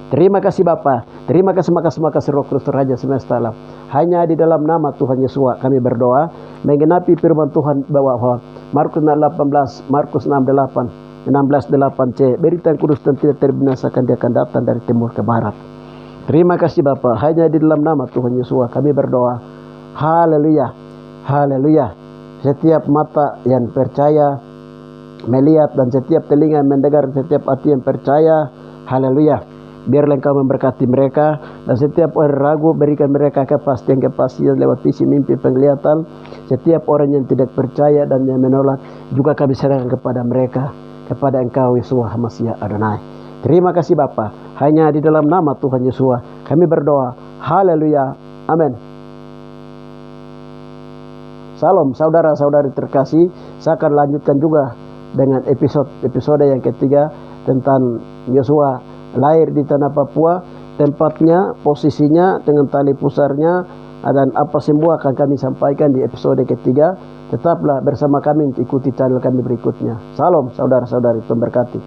Terima kasih Bapa, terima kasih Roh Kudus Raja semesta alam. Hanya di dalam nama Tuhan Yesus kami berdoa, menggenapi firman Tuhan bahwa Markus 16, Markus 16:8c, berita yang kudus dan tidak terbinasakan, dia akan datang dari timur ke barat. Terima kasih Bapa, hanya di dalam nama Tuhan Yesus kami berdoa. Haleluya, haleluya. Setiap mata yang percaya melihat, dan setiap telinga yang mendengar, setiap hati yang percaya, haleluya. Biarlah Engkau memberkati mereka, dan setiap orang ragu berikan mereka kepastian lewat visi, mimpi, penglihatan. Setiap orang yang tidak percaya dan yang menolak juga kami serahkan kepada mereka, kepada Engkau Yesus Masya Adonai. Terima kasih Bapa, hanya di dalam nama Tuhan Yesus kami berdoa. Haleluya, amin. Salam saudara-saudari terkasih. Saya akan lanjutkan juga dengan episode yang ketiga tentang Yesus lahir di tanah Papua, tempatnya, posisinya, dengan tali pusarnya, dan apa semua akan kami sampaikan di episode ketiga. Tetaplah bersama kami untuk ikuti channel kami berikutnya. Salam saudara-saudari, Tuhan berkati.